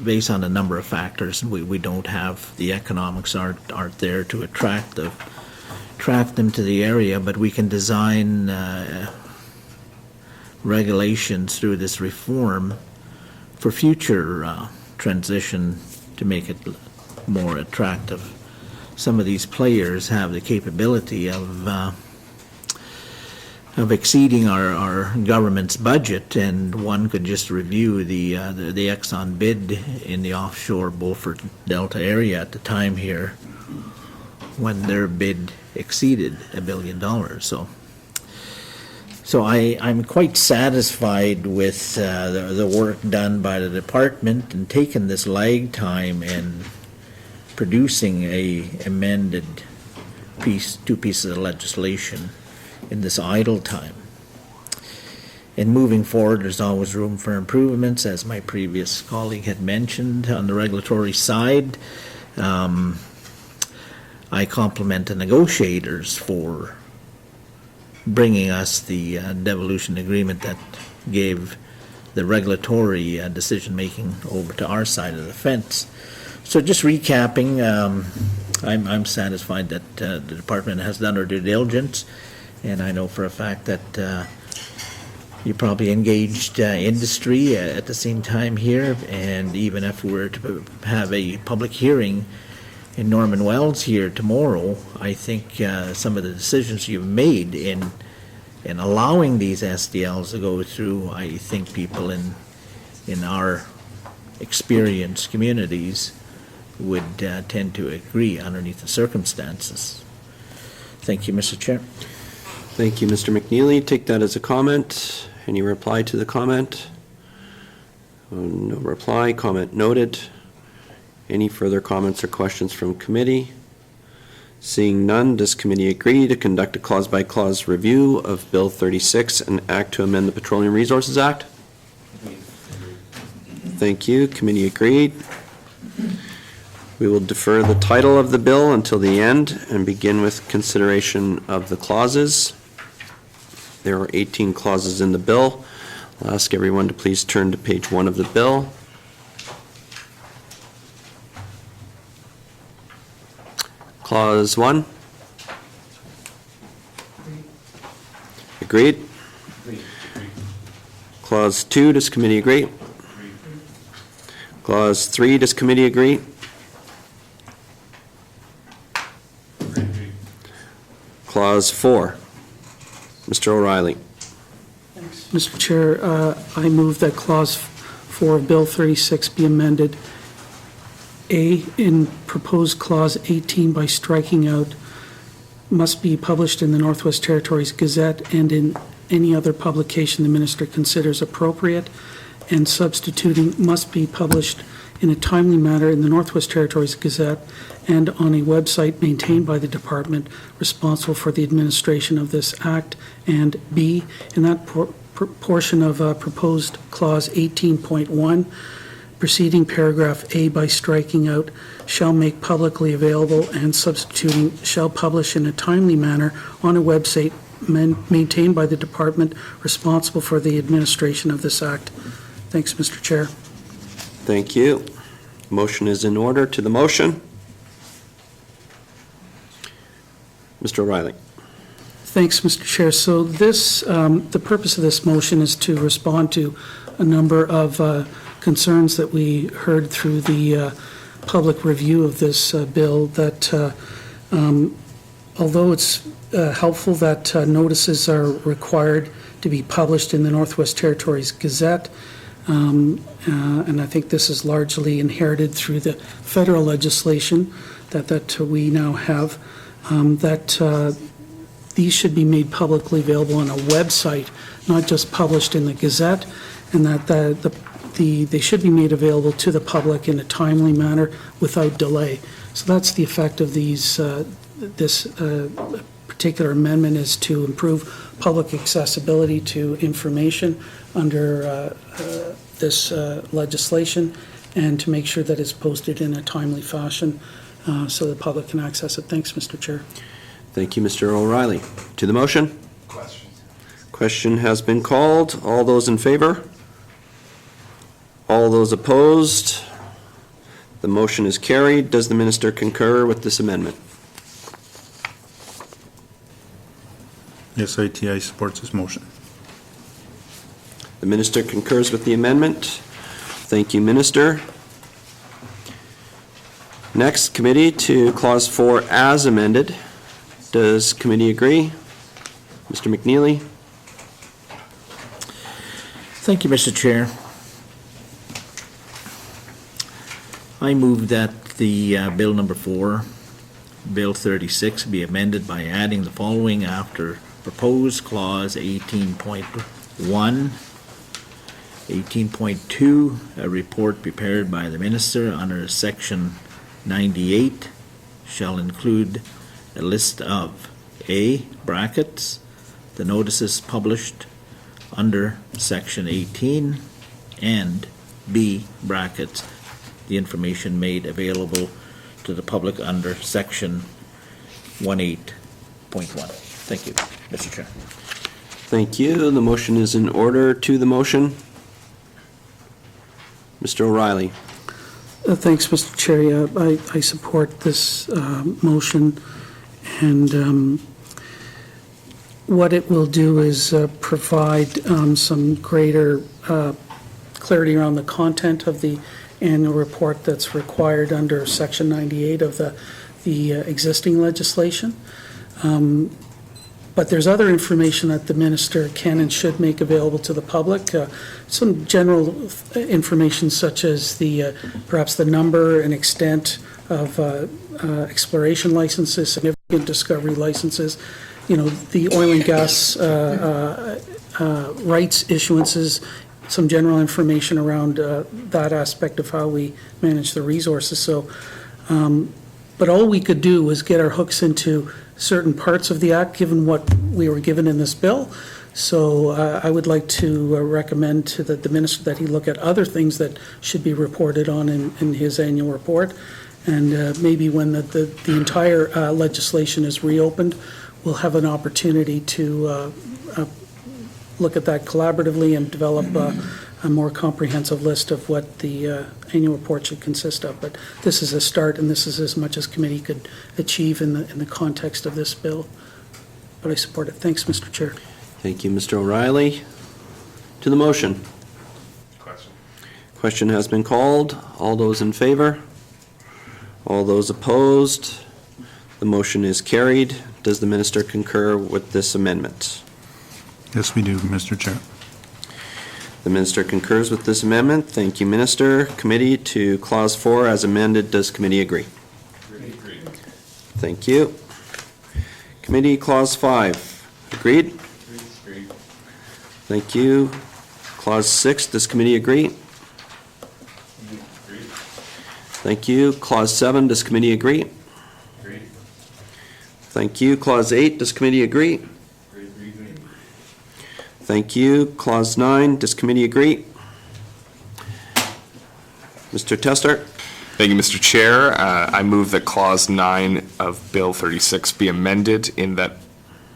based on a number of factors. We don't have, the economics aren't there to attract them to the area, but we can design regulations through this reform for future transition to make it more attractive. Some of these players have the capability of exceeding our government's budget, and one could just review the Exxon bid in the offshore Beaufort Delta area at the time here, when their bid exceeded $1 billion. So I'm quite satisfied with the work done by the department and taking this lag time and producing a amended two pieces of legislation in this idle time. And moving forward, there's always room for improvements, as my previous colleague had mentioned. On the regulatory side, I compliment the negotiators for bringing us the devolution agreement that gave the regulatory decision-making over to our side of the fence. So just recapping, I'm satisfied that the department has done our due diligence, and I know for a fact that you probably engaged industry at the same time here, and even if we were to have a public hearing in Norman Wells here tomorrow, I think some of the decisions you've made in allowing these SDLs to go through, I think people in our experienced communities would tend to agree underneath the circumstances. Thank you, Mr. Chair. Thank you, Mr. McNeely. Take that as a comment. Any reply to the comment? No reply. Comment noted. Any further comments or questions from committee? Seeing none, does committee agree to conduct a clause-by-clause review of Bill 36 and act to amend the Petroleum Resources Act? Thank you. Committee agreed. We will defer the title of the bill until the end and begin with consideration of the clauses. There are 18 clauses in the bill. I'll ask everyone to please turn to page 1 of the bill. Clause 1. Agreed? Clause 2, does committee agree? Clause 3, does committee agree? Clause 4. Mr. O'Reilly. Mr. Chair, I move that Clause 4 of Bill 36 be amended. A, in proposed Clause 18 by striking out must be published in the Northwest Territories Gazette and in any other publication the minister considers appropriate, and substituting must be published in a timely manner in the Northwest Territories Gazette and on a website maintained by the department responsible for the administration of this act. And B, in that portion of proposed Clause 18.1, preceding paragraph A by striking out shall make publicly available and substituting shall publish in a timely manner on a website maintained by the department responsible for the administration of this act. Thanks, Mr. Chair. Thank you. Motion is in order. To the motion. Mr. O'Reilly. Thanks, Mr. Chair. So this, the purpose of this motion is to respond to a number of concerns that we heard through the public review of this bill, that although it's helpful that notices are required to be published in the Northwest Territories Gazette, and I think this is largely inherited through the federal legislation that we now have, that these should be made publicly available on a website, not just published in the Gazette, and that they should be made available to the public in a timely manner without delay. So that's the effect of these this particular amendment is to improve public accessibility to information under this legislation, and to make sure that it's posted in a timely fashion so the public can access it. Thanks, Mr. Chair. Thank you, Mr. O'Reilly. To the motion? Question has been called. All those in favor? All those opposed? The motion is carried. Does the minister concur with this amendment? Yes, ITI supports this motion. The minister concurs with the amendment. Thank you, Minister. Next, committee, to Clause 4 as amended. Does committee agree? Mr. McNeely? Thank you, Mr. Chair. I move that the Bill number 4, Bill 36, be amended by adding the following after proposed clause 18.1. 18.2, a report prepared by the minister under section 98 shall include a list of A, brackets, the notices published under section 18, and B, brackets, the information made available to the public under section 18.1. Thank you, Mr. Chair. Thank you. The motion is in order. To the motion? Mr. O'Reilly? Thanks, Mr. Chair. Yeah, I support this motion, and what it will do is provide some greater clarity around the content of the annual report that's required under Section 98 of the existing legislation. But there's other information that the minister can and should make available to the public. Some general information such as perhaps the number and extent of exploration licenses, significant discovery licenses, the oil and gas rights issuances, some general information around that aspect of how we manage the resources. So, but all we could do was get our hooks into certain parts of the Act, given what we were given in this bill. So I would like to recommend to the minister that he look at other things that should be reported on in his annual report. And maybe when the entire legislation is reopened, we'll have an opportunity to look at that collaboratively and develop a more comprehensive list of what the annual report should consist of. But this is a start, and this is as much as committee could achieve in the context of this bill. But I support it. Thanks, Mr. Chair. Thank you, Mr. O'Reilly. To the motion? Question has been called. All those in favor? All those opposed? The motion is carried. Does the minister concur with this amendment? Yes, we do, Mr. Chair. The minister concurs with this amendment. Thank you, Minister. Committee, to Clause 4 as amended, does committee agree? Agreed. Thank you. Committee, Clause 5. Agreed? Agreed. Thank you. Clause 6, does committee agree? Agreed. Thank you. Clause 7, does committee agree? Agreed. Thank you. Clause 8, does committee agree? Thank you. Clause 9, does committee agree? Mr. Testart? Thank you, Mr. Chair. I move that Clause 9 of Bill 36 be amended in that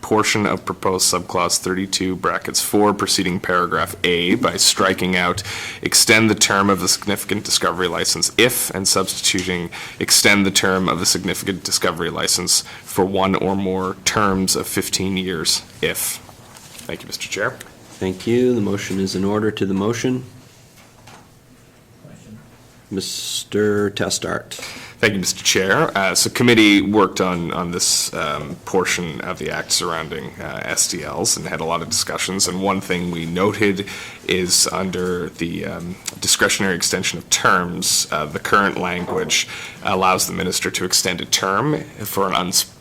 portion of proposed subclause 32, brackets 4, preceding paragraph A, by striking out extend the term of the significant discovery license if, and substituting extend the term of the significant discovery license for one or more terms of 15 years if. Thank you, Mr. Chair. Thank you. The motion is in order. To the motion. Mr. Testart. Thank you, Mr. Chair. So committee worked on this portion of the act surrounding SDLs and had a lot of discussions. And one thing we noted is under the discretionary extension of terms, the current language allows the minister to extend a term for an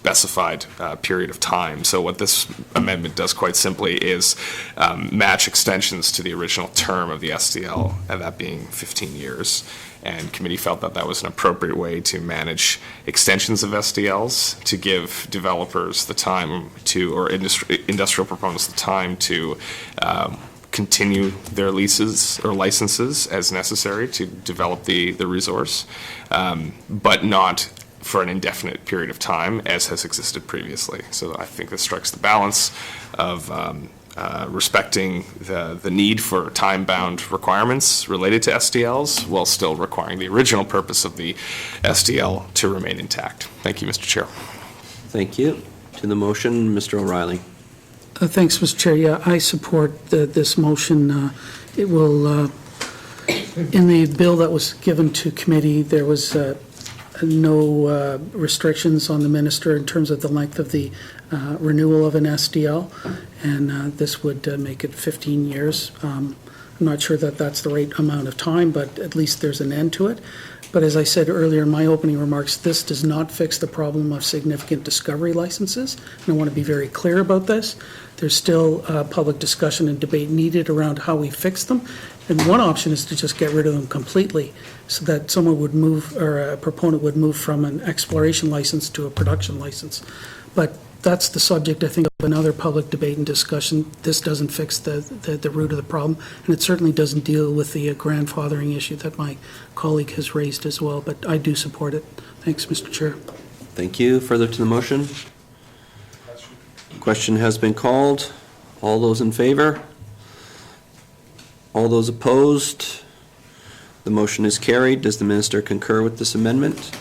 specified period of time. So what this amendment does quite simply is match extensions to the original term of the SDL, and that being 15 years. And committee felt that that was an appropriate way to manage extensions of SDLs, to give developers the time to, or industrial proponents the time to continue their leases or licenses as necessary to develop the resource, but not for an indefinite period of time as has existed previously. So I think this strikes the balance of respecting the need for time-bound requirements related to SDLs while still requiring the original purpose of the SDL to remain intact. Thank you, Mr. Chair. Thank you. To the motion, Mr. O'Reilly. Thanks, Mr. Chair. Yeah, I support this motion. It will, in the bill that was given to committee, there was no restrictions on the minister in terms of the length of the renewal of an SDL, and this would make it 15 years. I'm not sure that that's the right amount of time, but at least there's an end to it. But as I said earlier in my opening remarks, this does not fix the problem of significant discovery licenses, and I want to be very clear about this. There's still public discussion and debate needed around how we fix them, and one option is to just get rid of them completely so that someone would move, or a proponent would move from an exploration license to a production license. But that's the subject, I think, of another public debate and discussion. This doesn't fix the root of the problem, and it certainly doesn't deal with the grandfathering issue that my colleague has raised as well, but I do support it. Thanks, Mr. Chair. Thank you. Further to the motion? Question has been called. All those in favor? All those opposed? The motion is carried. Does the minister concur with this amendment?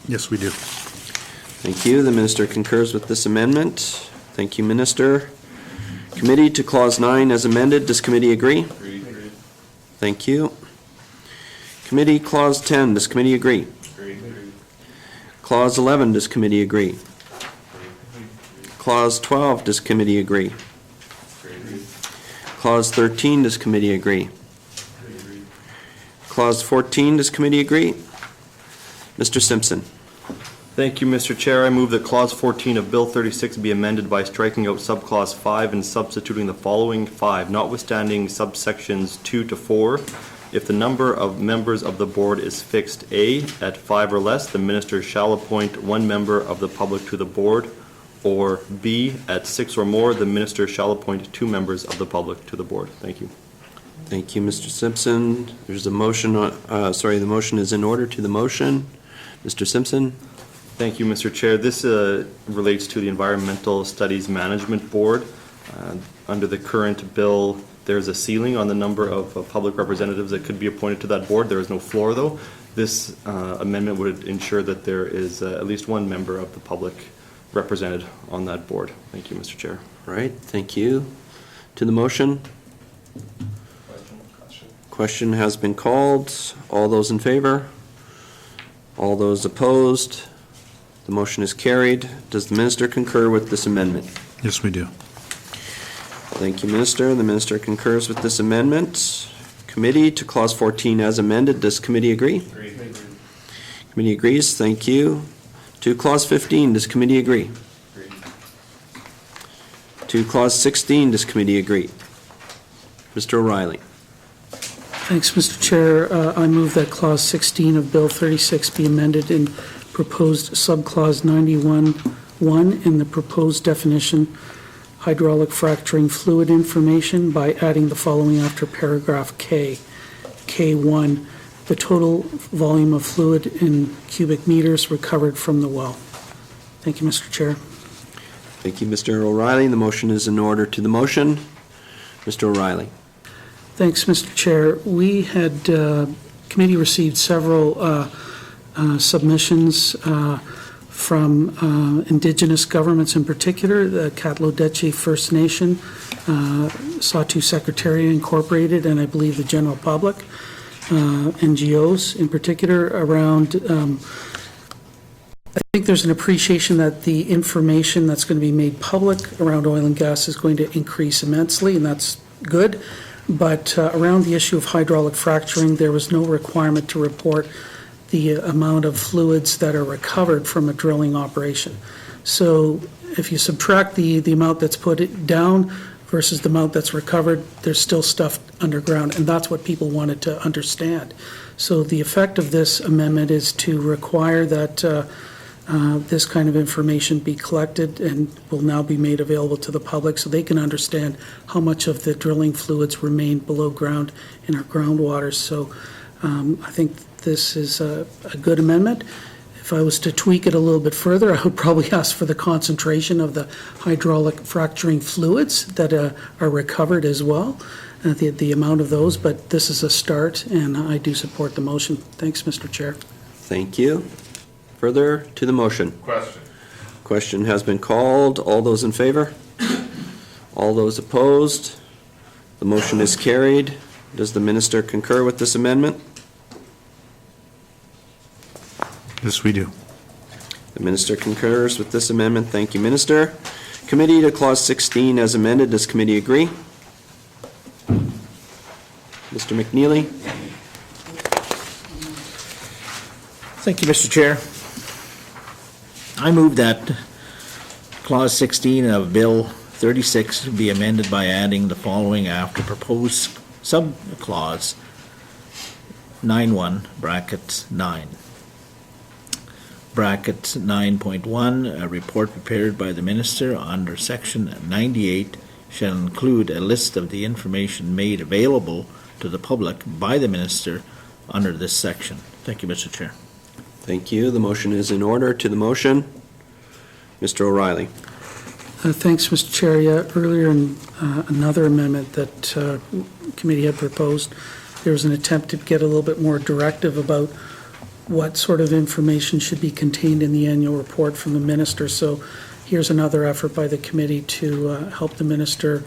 Yes, we do. Thank you. The minister concurs with this amendment. Thank you, Minister. Committee, to Clause 9 as amended, does committee agree? Agreed. Thank you. Committee, Clause 10, does committee agree? Agreed. Clause 11, does committee agree? Clause 12, does committee agree? Clause 13, does committee agree? Clause 14, does committee agree? Mr. Simpson. Thank you, Mr. Chair. I move that Clause 14 of Bill 36 be amended by striking out Subclause 5 and substituting the following 5, notwithstanding subsections 2 to 4. If the number of members of the board is fixed A, at 5 or less, the minister shall appoint one member of the public to the board, or B, at 6 or more, the minister shall appoint 2 members of the public to the board. Thank you. Thank you, Mr. Simpson. There's a motion, the motion is in order to the motion. Mr. Simpson. Thank you, Mr. Chair. This relates to the Environmental Studies Management Board. Under the current bill, there's a ceiling on the number of public representatives that could be appointed to that board. There is no floor, though. This amendment would ensure that there is at least one member of the public represented on that board. Thank you, Mr. Chair. All right, thank you. To the motion? Question has been called. All those in favor? All those opposed? The motion is carried. Does the minister concur with this amendment? Yes, we do. Thank you, Minister. The minister concurs with this amendment. Committee, to Clause 14 as amended, does committee agree? Agreed. Committee agrees. Thank you. To Clause 15, does committee agree? Agreed. To Clause 16, does committee agree? Mr. O'Reilly. Thanks, Mr. Chair. I move that Clause 16 of Bill 36 be amended in proposed subclause 91(1) in the proposed definition hydraulic fracturing fluid information by adding the following after paragraph K. K1, the total volume of fluid in cubic meters recovered from the well. Thank you, Mr. Chair. Thank you, Mr. O'Reilly. The motion is in order to the motion. Mr. O'Reilly. Thanks, Mr. Chair. We had, committee received several submissions from Indigenous governments in particular, the Katlodechi First Nation, Sawtoo Secretariat Incorporated, and I believe the general public, NGOs in particular, around, I think there's an appreciation that the information that's going to be made public around oil and gas is going to increase immensely, and that's good. But around the issue of hydraulic fracturing, there was no requirement to report the amount of fluids that are recovered from a drilling operation. So if you subtract the amount that's put down versus the amount that's recovered, there's still stuff underground, and that's what people wanted to understand. So the effect of this amendment is to require that this kind of information be collected and will now be made available to the public so they can understand how much of the drilling fluids remain below ground in our groundwaters. So I think this is a good amendment. If I was to tweak it a little bit further, I would probably ask for the concentration of the hydraulic fracturing fluids that are recovered as well, the amount of those, but this is a start, and I do support the motion. Thanks, Mr. Chair. Thank you. Further to the motion? Question. Question has been called. All those in favor? All those opposed? The motion is carried. Does the minister concur with this amendment? Yes, we do. The minister concurs with this amendment. Thank you, Minister. Committee to Clause 16 as amended. Does committee agree? Mr. McNeely? Thank you, Mr. Chair. I move that Clause 16 of Bill 36 be amended by adding the following after proposed subclause 9(1) brackets 9. Brackets 9.1, a report prepared by the minister under section 98 shall include a list of the information made available to the public by the minister under this section. Thank you, Mr. Chair. Thank you. The motion is in order. To the motion, Mr. O'Reilly. Thanks, Mr. Chair. Yeah, earlier in another amendment that committee had proposed, there was an attempt to get a little bit more directive about what sort of information should be contained in the annual report from the minister. So here's another effort by the committee to help the minister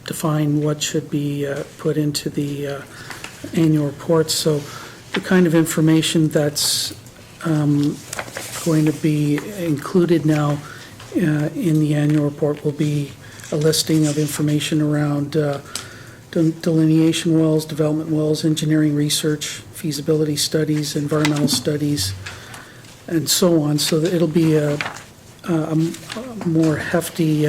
define what should be put into the annual report. So the kind of information that's going to be included now in the annual report will be a listing of information around delineation wells, development wells, engineering research, feasibility studies, environmental studies, and so on. So that it'll be a more hefty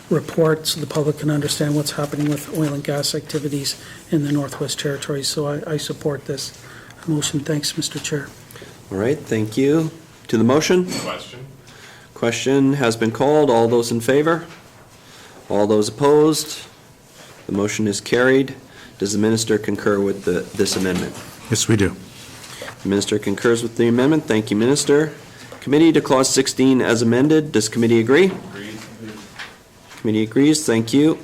report so the public can understand what's happening with oil and gas activities in the Northwest Territories. So I support this motion. Thanks, Mr. Chair. All right, thank you. To the motion? Question. Question has been called. All those in favor? All those opposed? The motion is carried. Does the minister concur with this amendment? Yes, we do. The minister concurs with the amendment. Thank you, Minister. Committee to Clause 16 as amended. Does committee agree? Agreed. Committee agrees. Thank you.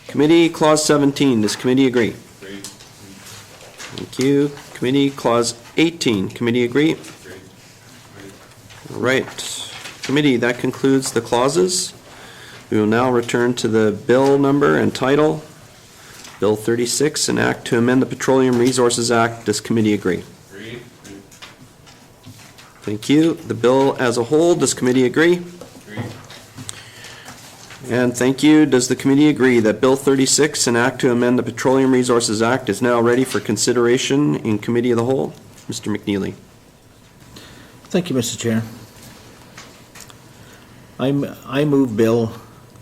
Committee Clause 17. Does committee agree? Agreed. Thank you. Committee Clause 18. Committee agree? Agreed. All right. Committee, that concludes the clauses. We will now return to the bill number and title. Bill 36, an act to amend the Petroleum Resources Act. Does committee agree? Agreed. Thank you. The bill as a whole, does committee agree? Agreed. And thank you. Does the committee agree that Bill 36, an act to amend the Petroleum Resources Act, is now ready for consideration in committee of the whole? Mr. McNeely. Thank you, Mr. Chair. I move Bill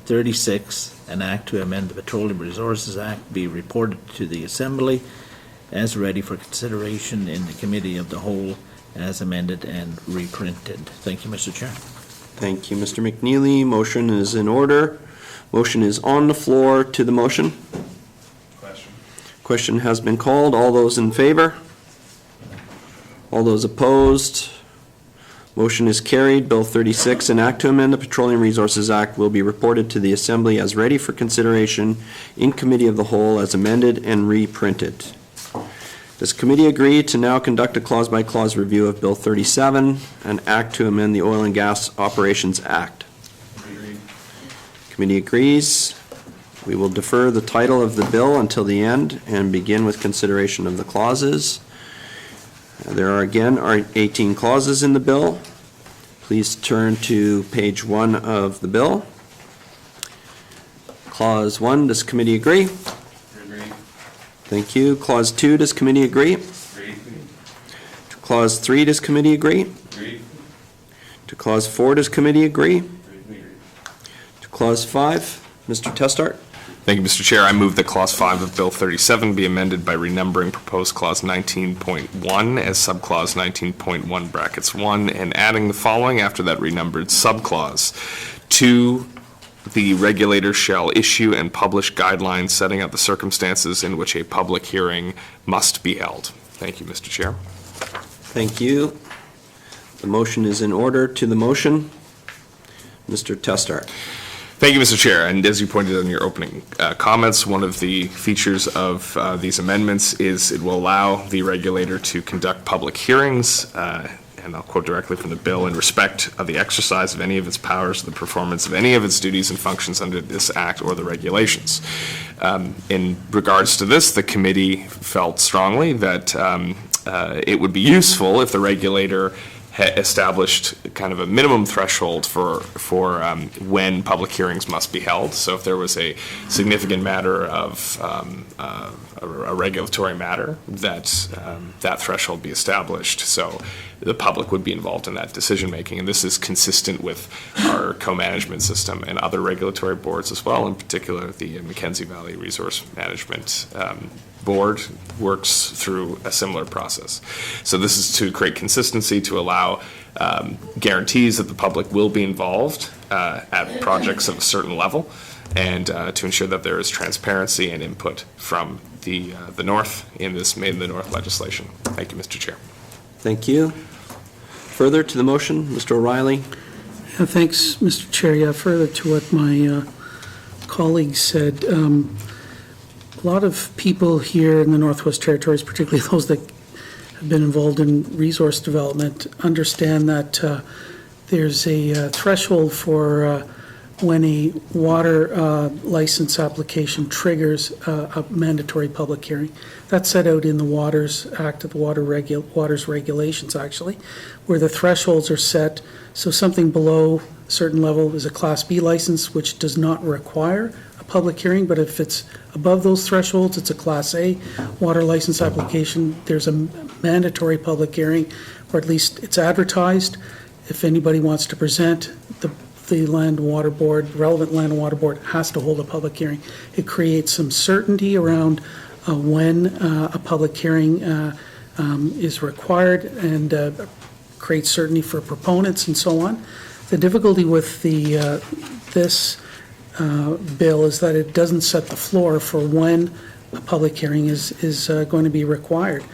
36, an act to amend the Petroleum Resources Act, be reported to the Assembly as ready for consideration in the Committee of the Whole as amended and reprinted. Thank you, Mr. Chair. Thank you, Mr. McNeely. Motion is in order. Motion is on the floor. To the motion. Question. Question has been called. All those in favor? All those opposed? Motion is carried. Bill 36, an act to amend the Petroleum Resources Act, will be reported to the Assembly as ready for consideration in Committee of the Whole as amended and reprinted. Does committee agree to now conduct a clause-by-clause review of Bill 37, an act to amend the Oil and Gas Operations Act? Agreed. Committee agrees. We will defer the title of the bill until the end and begin with consideration of the clauses. There are again 18 clauses in the bill. Please turn to page 1 of the bill. Clause 1, does committee agree? Agreed. Thank you. Clause 2, does committee agree? Agreed. Clause 3, does committee agree? Agreed. To Clause 4, does committee agree? To Clause 5, Mr. Testart? Thank you, Mr. Chair. I move that Clause 5 of Bill 37 be amended by renumbering proposed Clause 19.1 as Subclause 19.1 brackets 1 and adding the following after that renumbered subclause. 2, the regulator shall issue and publish guidelines setting out the circumstances in which a public hearing must be held. Thank you, Mr. Chair. Thank you. The motion is in order. To the motion, Mr. Testart. Thank you, Mr. Chair. And as you pointed out in your opening comments, one of the features of these amendments is it will allow the regulator to conduct public hearings, and I'll quote directly from the bill, in respect of the exercise of any of its powers, the performance of any of its duties and functions under this act or the regulations. In regards to this, the committee felt strongly that it would be useful if the regulator established kind of a minimum threshold for when public hearings must be held. So if there was a significant matter of a regulatory matter, that that threshold be established. So the public would be involved in that decision making, and this is consistent with our co-management system and other regulatory boards as well. In particular, the Mackenzie Valley Resource Management Board works through a similar process. So this is to create consistency, to allow guarantees that the public will be involved at projects of a certain level, and to ensure that there is transparency and input from the North in this Made in the North legislation. Thank you, Mr. Chair. Thank you. Further to the motion, Mr. O'Reilly? Yeah, thanks, Mr. Chair. Yeah, further to what my colleague said, a lot of people here in the Northwest Territories, particularly those that have been involved in resource development, understand that there's a threshold for when a water license application triggers a mandatory public hearing. That's set out in the Waters Act of the Waters Regulations, actually, where the thresholds are set. So something below a certain level is a Class B license, which does not require a public hearing, but if it's above those thresholds, it's a Class A water license application. There's a mandatory public hearing, or at least it's advertised. If anybody wants to present, the Land and Water Board, relevant Land and Water Board, has to hold a public hearing. It creates some certainty around when a public hearing is required, and creates certainty for proponents and so on. The difficulty with this bill is that it doesn't set the floor for when a public hearing is going to be required.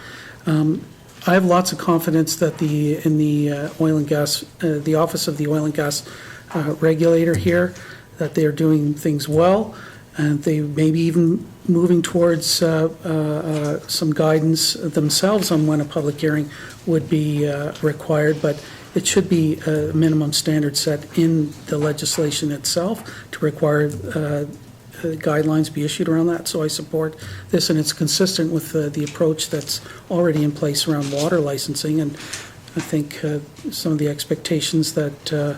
I have lots of confidence that in the oil and gas, the Office of the Oil and Gas Regulator here, that they are doing things well, and they may be even moving towards some guidance themselves on when a public hearing would be required, but it should be a minimum standard set in the legislation itself to require guidelines be issued around that. So I support this, and it's consistent with the approach that's already in place around water licensing, and I think some of the expectations that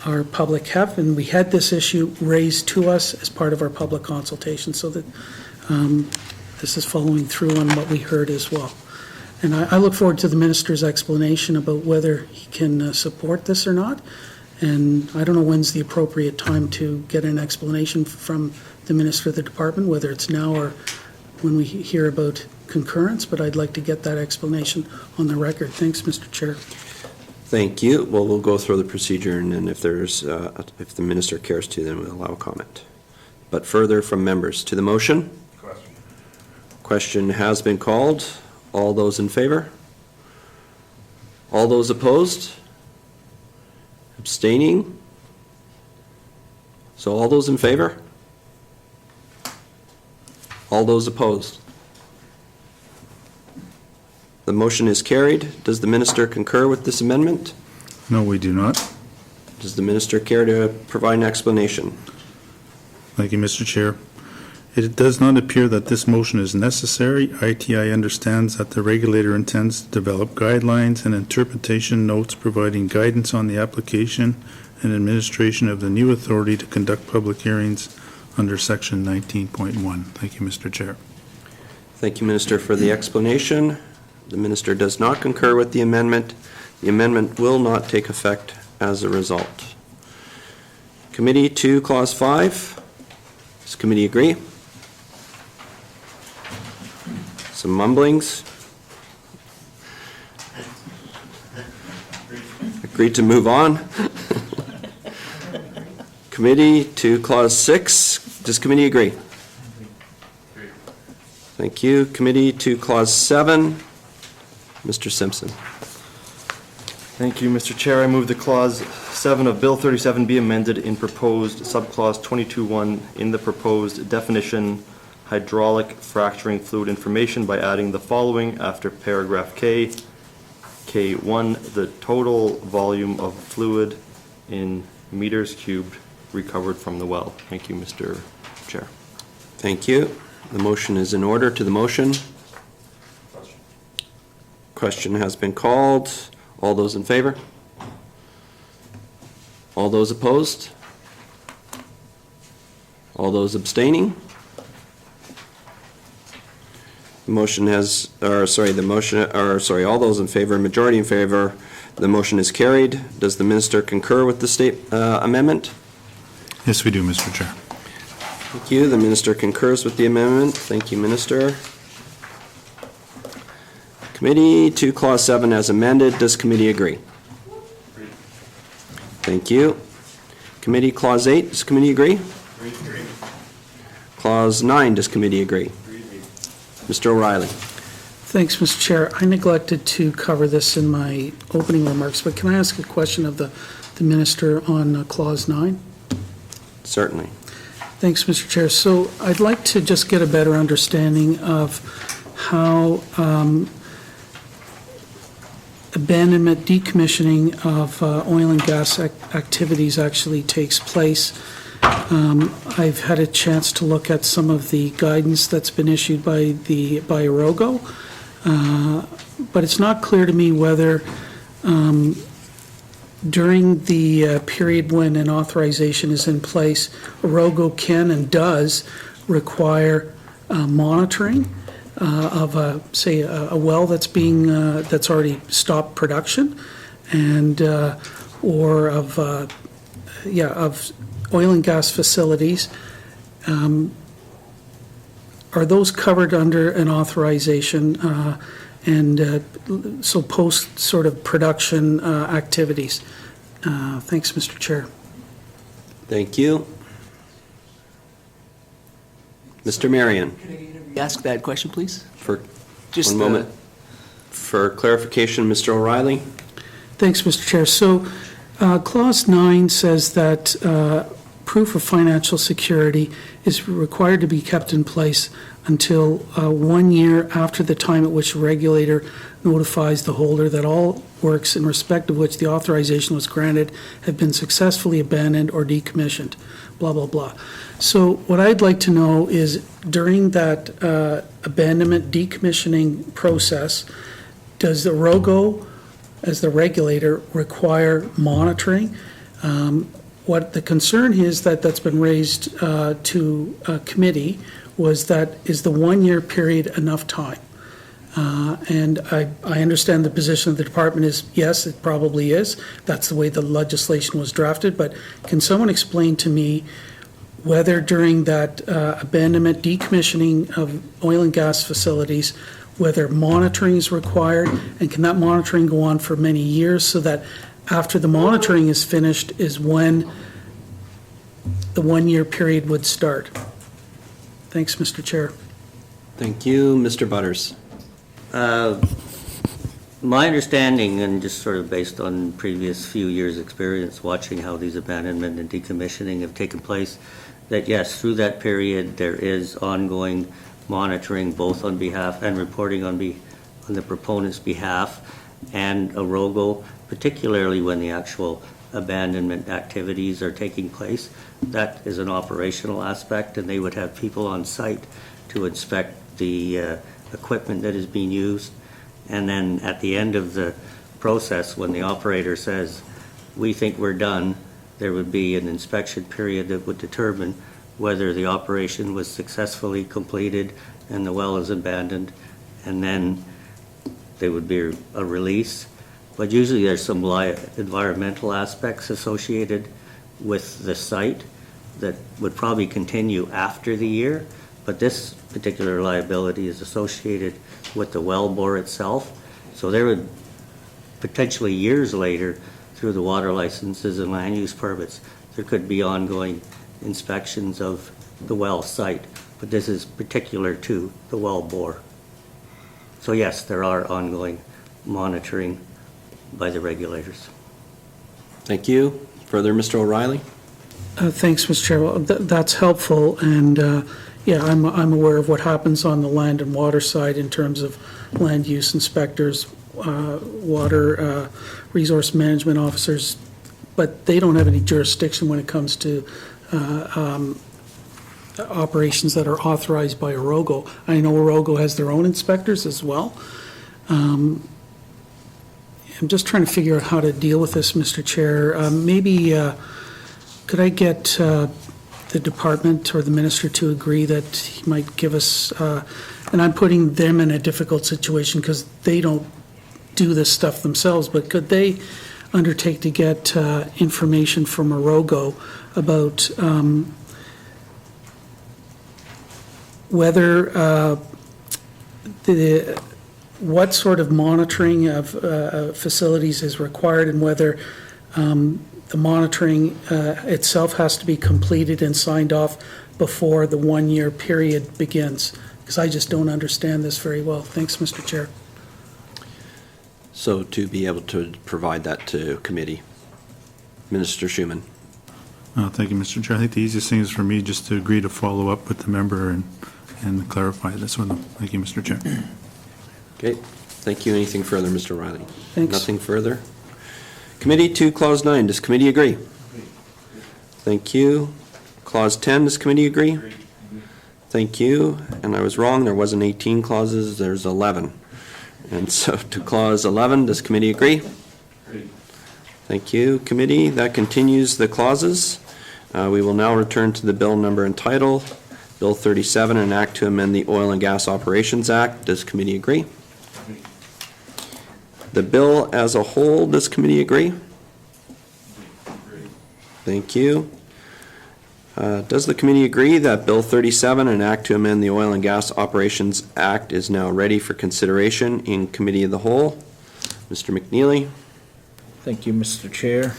our public have, and we had this issue raised to us as part of our public consultation, so that this is following through on what we heard as well. And I look forward to the minister's explanation about whether he can support this or not. And I don't know when's the appropriate time to get an explanation from the minister of the department, whether it's now or when we hear about concurrence, but I'd like to get that explanation on the record. Thanks, Mr. Chair. Thank you. Well, we'll go through the procedure, and then if there's, if the minister cares to, then we'll allow comment. But further from members to the motion? Question has been called. All those in favor? All those opposed? Abstaining? So all those in favor? All those opposed? The motion is carried. Does the minister concur with this amendment? No, we do not. Does the minister care to provide an explanation? Thank you, Mr. Chair. It does not appear that this motion is necessary. ITI understands that the regulator intends to develop guidelines and interpretation notes providing guidance on the application and administration of the new authority to conduct public hearings under Section 19.1. Thank you, Mr. Chair. Thank you, Minister, for the explanation. The minister does not concur with the amendment. The amendment will not take effect as a result. Committee to Clause 5. Does committee agree? Some mumblings? Agreed to move on. Committee to Clause 6. Does committee agree? Thank you. Committee to Clause 7. Mr. Simpson. Thank you, Mr. Chair. I move that Clause 7 of Bill 37 be amended in proposed subclause 22.1 in the proposed definition hydraulic fracturing fluid information by adding the following after paragraph K. K1, the total volume of fluid in meters cubed recovered from the well. Thank you, Mr. Chair. Thank you. The motion is in order. To the motion. Question has been called. All those in favor? All those opposed? All those abstaining? The motion has, all those in favor, majority in favor, the motion is carried. Does the minister concur with the state amendment? Yes, we do, Mr. Chair. Thank you. The minister concurs with the amendment. Thank you, Minister. Committee to Clause 7 as amended. Does committee agree? Thank you. Committee Clause 8. Does committee agree? Clause 9. Does committee agree? Mr. O'Reilly. Thanks, Mr. Chair. I neglected to cover this in my opening remarks, but can I ask a question of the minister on Clause 9? Certainly. Thanks, Mr. Chair. So I'd like to just get a better understanding of how abandonment, decommissioning of oil and gas activities actually takes place. I've had a chance to look at some of the guidance that's been issued by Orogo, but it's not clear to me whether during the period when an authorization is in place, Orogo can and does require monitoring of say a well that's being that's already stopped production, and or of oil and gas facilities. Are those covered under an authorization, so post sort of production activities? Thanks, Mr. Chair. Thank you. Mr. Marion. Ask that question, please? For Just one moment. For clarification, Mr. O'Reilly. Thanks, Mr. Chair. So Clause 9 says that proof of financial security is required to be kept in place until 1 year after the time at which a regulator notifies the holder that all works in respect of which the authorization was granted have been successfully abandoned or decommissioned, blah, blah, blah. So what I'd like to know is during that abandonment decommissioning process, does the ROGO, as the regulator, require monitoring? What the concern is that's been raised to committee was that is the 1 year period enough time? And I understand the position of the department is yes, it probably is. That's the way the legislation was drafted. But can someone explain to me whether during that abandonment decommissioning of oil and gas facilities, whether monitoring is required, and can that monitoring go on for many years so that after the monitoring is finished is when the 1 year period would start? Thanks, Mr. Chair. Thank you. Mr. Butters. My understanding, and just sort of based on previous few years' experience watching how these abandonment and decommissioning have taken place, that yes, through that period there is ongoing monitoring both on behalf and reporting on the proponent's behalf and Orogo, particularly when the actual abandonment activities are taking place. That is an operational aspect, and they would have people on site to inspect the equipment that is being used. And then at the end of the process, when the operator says, we think we're done, there would be an inspection period that would determine whether the operation was successfully completed and the well is abandoned, and then there would be a release. but usually there's some environmental aspects associated with the site that would probably continue after the year, but this particular liability is associated with the well bore itself. So there would potentially years later, through the water licenses and land use permits, there could be ongoing inspections of the well site, but this is particular to the well bore. So yes, there are ongoing monitoring by the regulators. Thank you. Further, Mr. O'Reilly? Thanks, Mr. Chair. Well, that's helpful, and yeah, I'm aware of what happens on the land and water side in terms of land use inspectors, water resource management officers, but they don't have any jurisdiction when it comes to operations that are authorized by Orogo. I know Orogo has their own inspectors as well. I'm just trying to figure out how to deal with this, Mr. Chair. Maybe could I get the department or the minister to agree that he might give us, and I'm putting them in a difficult situation because they don't do this stuff themselves, but could they undertake to get information from Orogo about whether what sort of monitoring of facilities is required, and whether the monitoring itself has to be completed and signed off before the one-year period begins? Because I just don't understand this very well. Thanks, Mr. Chair. So to be able to provide that to committee. Minister Schumann. Thank you, Mr. Chair. I think the easiest thing is for me just to agree to follow up with the member and clarify this one. Thank you, Mr. Chair. Okay, thank you. Anything further, Mr. O'Reilly? Thanks. Nothing further? Committee to Clause 9, does committee agree? Thank you. Clause 10, does committee agree? Thank you. And I was wrong, there wasn't 18 clauses, there's 11. And so to Clause 11, does committee agree? Thank you, committee. That continues the clauses. We will now return to the bill number and title. Bill 37, an act to amend the Oil and Gas Operations Act. Does committee agree? The bill as a whole, does committee agree? Thank you. Does the committee agree that Bill 37, an act to amend the Oil and Gas Operations Act, is now ready for consideration in committee of the whole? Mr. McNeely? Thank you, Mr. Chair.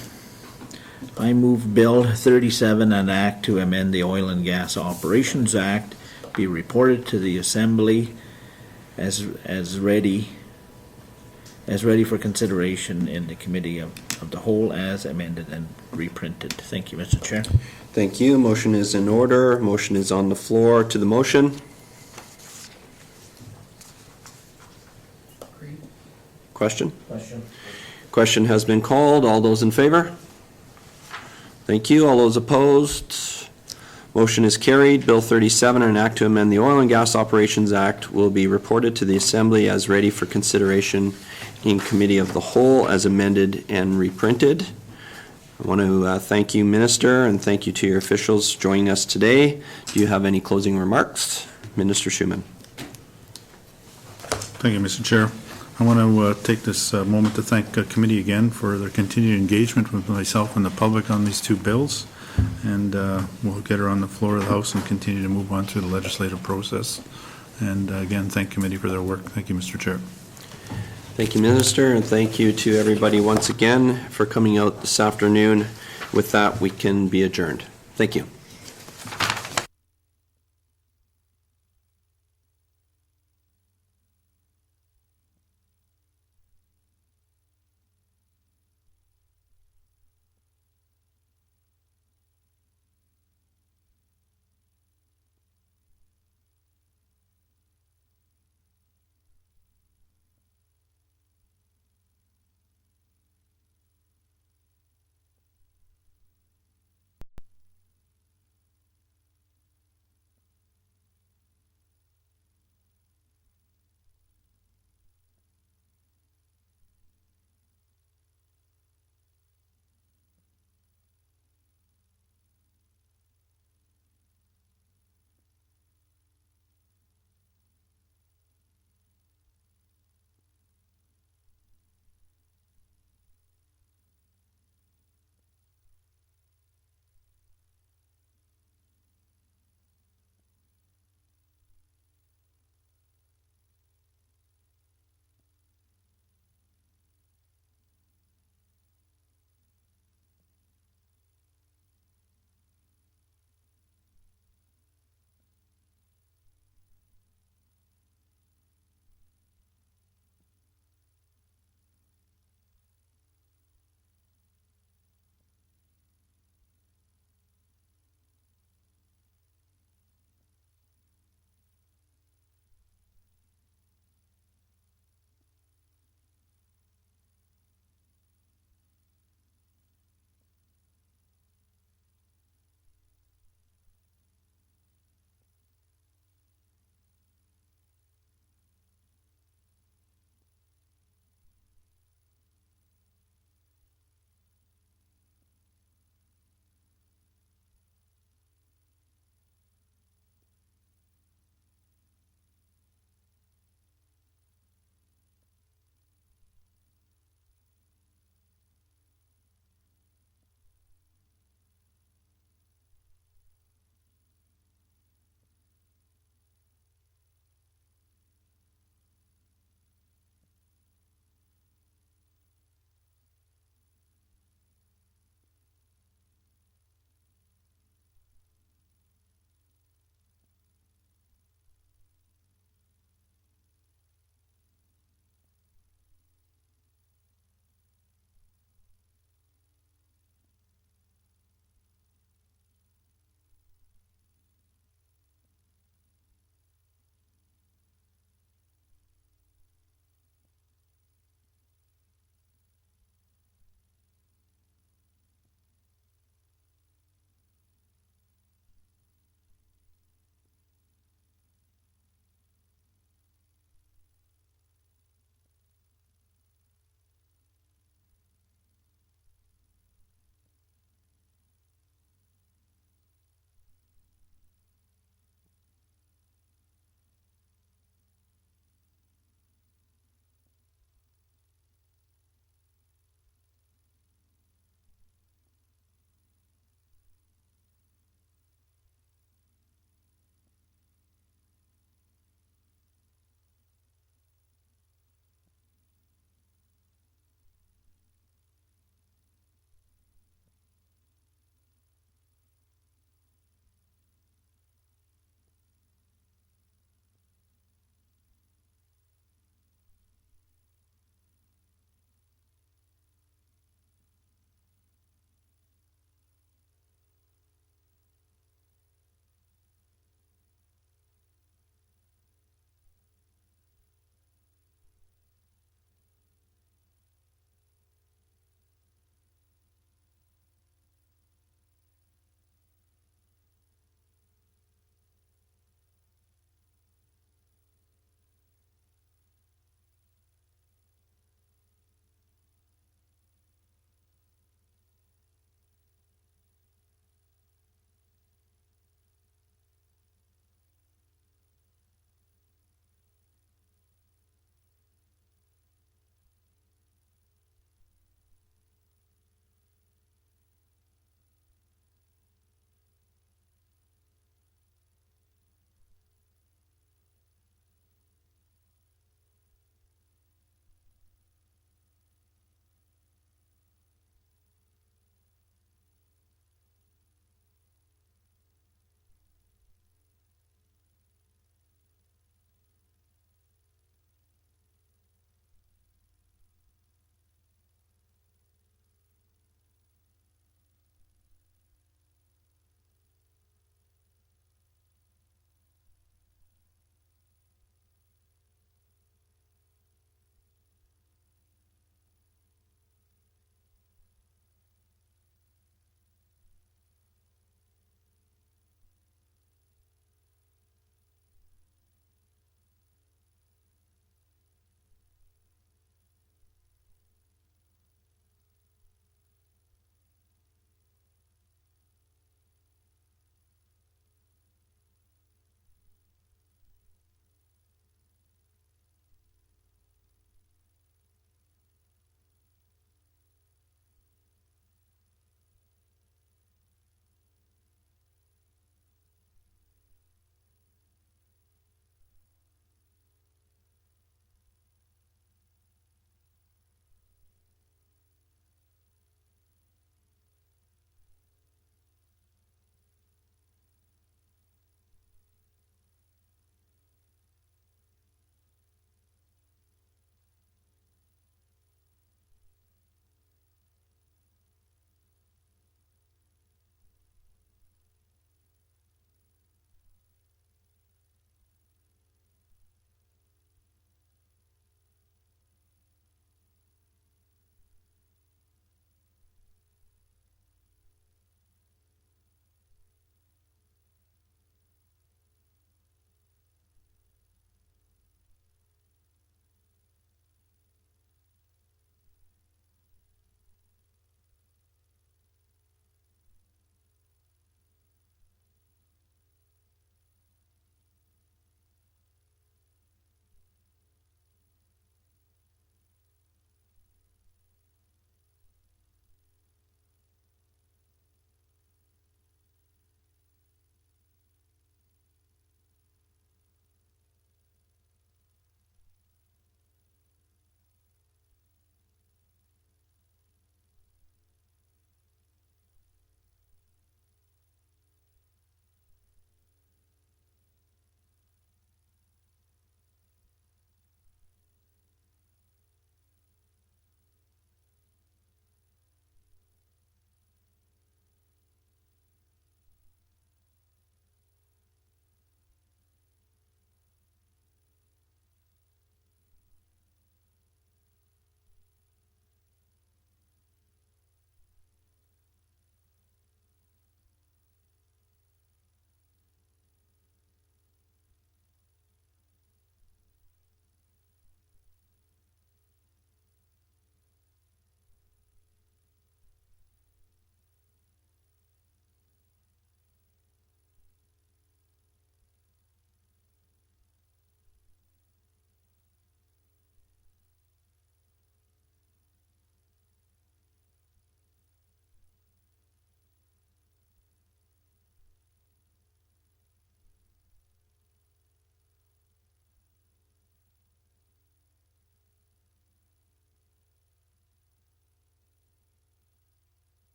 I move Bill 37, an act to amend the Oil and Gas Operations Act, be reported to the Assembly as ready for consideration in the Committee of the Whole as amended and reprinted. Thank you, Mr. Chair. Thank you. Motion is in order. Motion is on the floor. To the motion. Question? Question has been called. All those in favor? Thank you. All those opposed? Motion is carried. Bill 37, an act to amend the Oil and Gas Operations Act, will be reported to the Assembly as ready for consideration in Committee of the Whole as amended and reprinted. I want to thank you, Minister, and thank you to your officials joining us today. Do you have any closing remarks? Minister Schumann. Thank you, Mr. Chair. I want to take this moment to thank committee again for their continued engagement with myself and the public on these two bills. And we'll get her on the floor of the House and continue to move on through the legislative process. And again, thank committee for their work. Thank you, Mr. Chair. Thank you, Minister, and thank you to everybody once again for coming out this afternoon. With that, we can be adjourned. Thank you.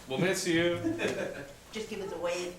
We'll miss you. Just give us a wave.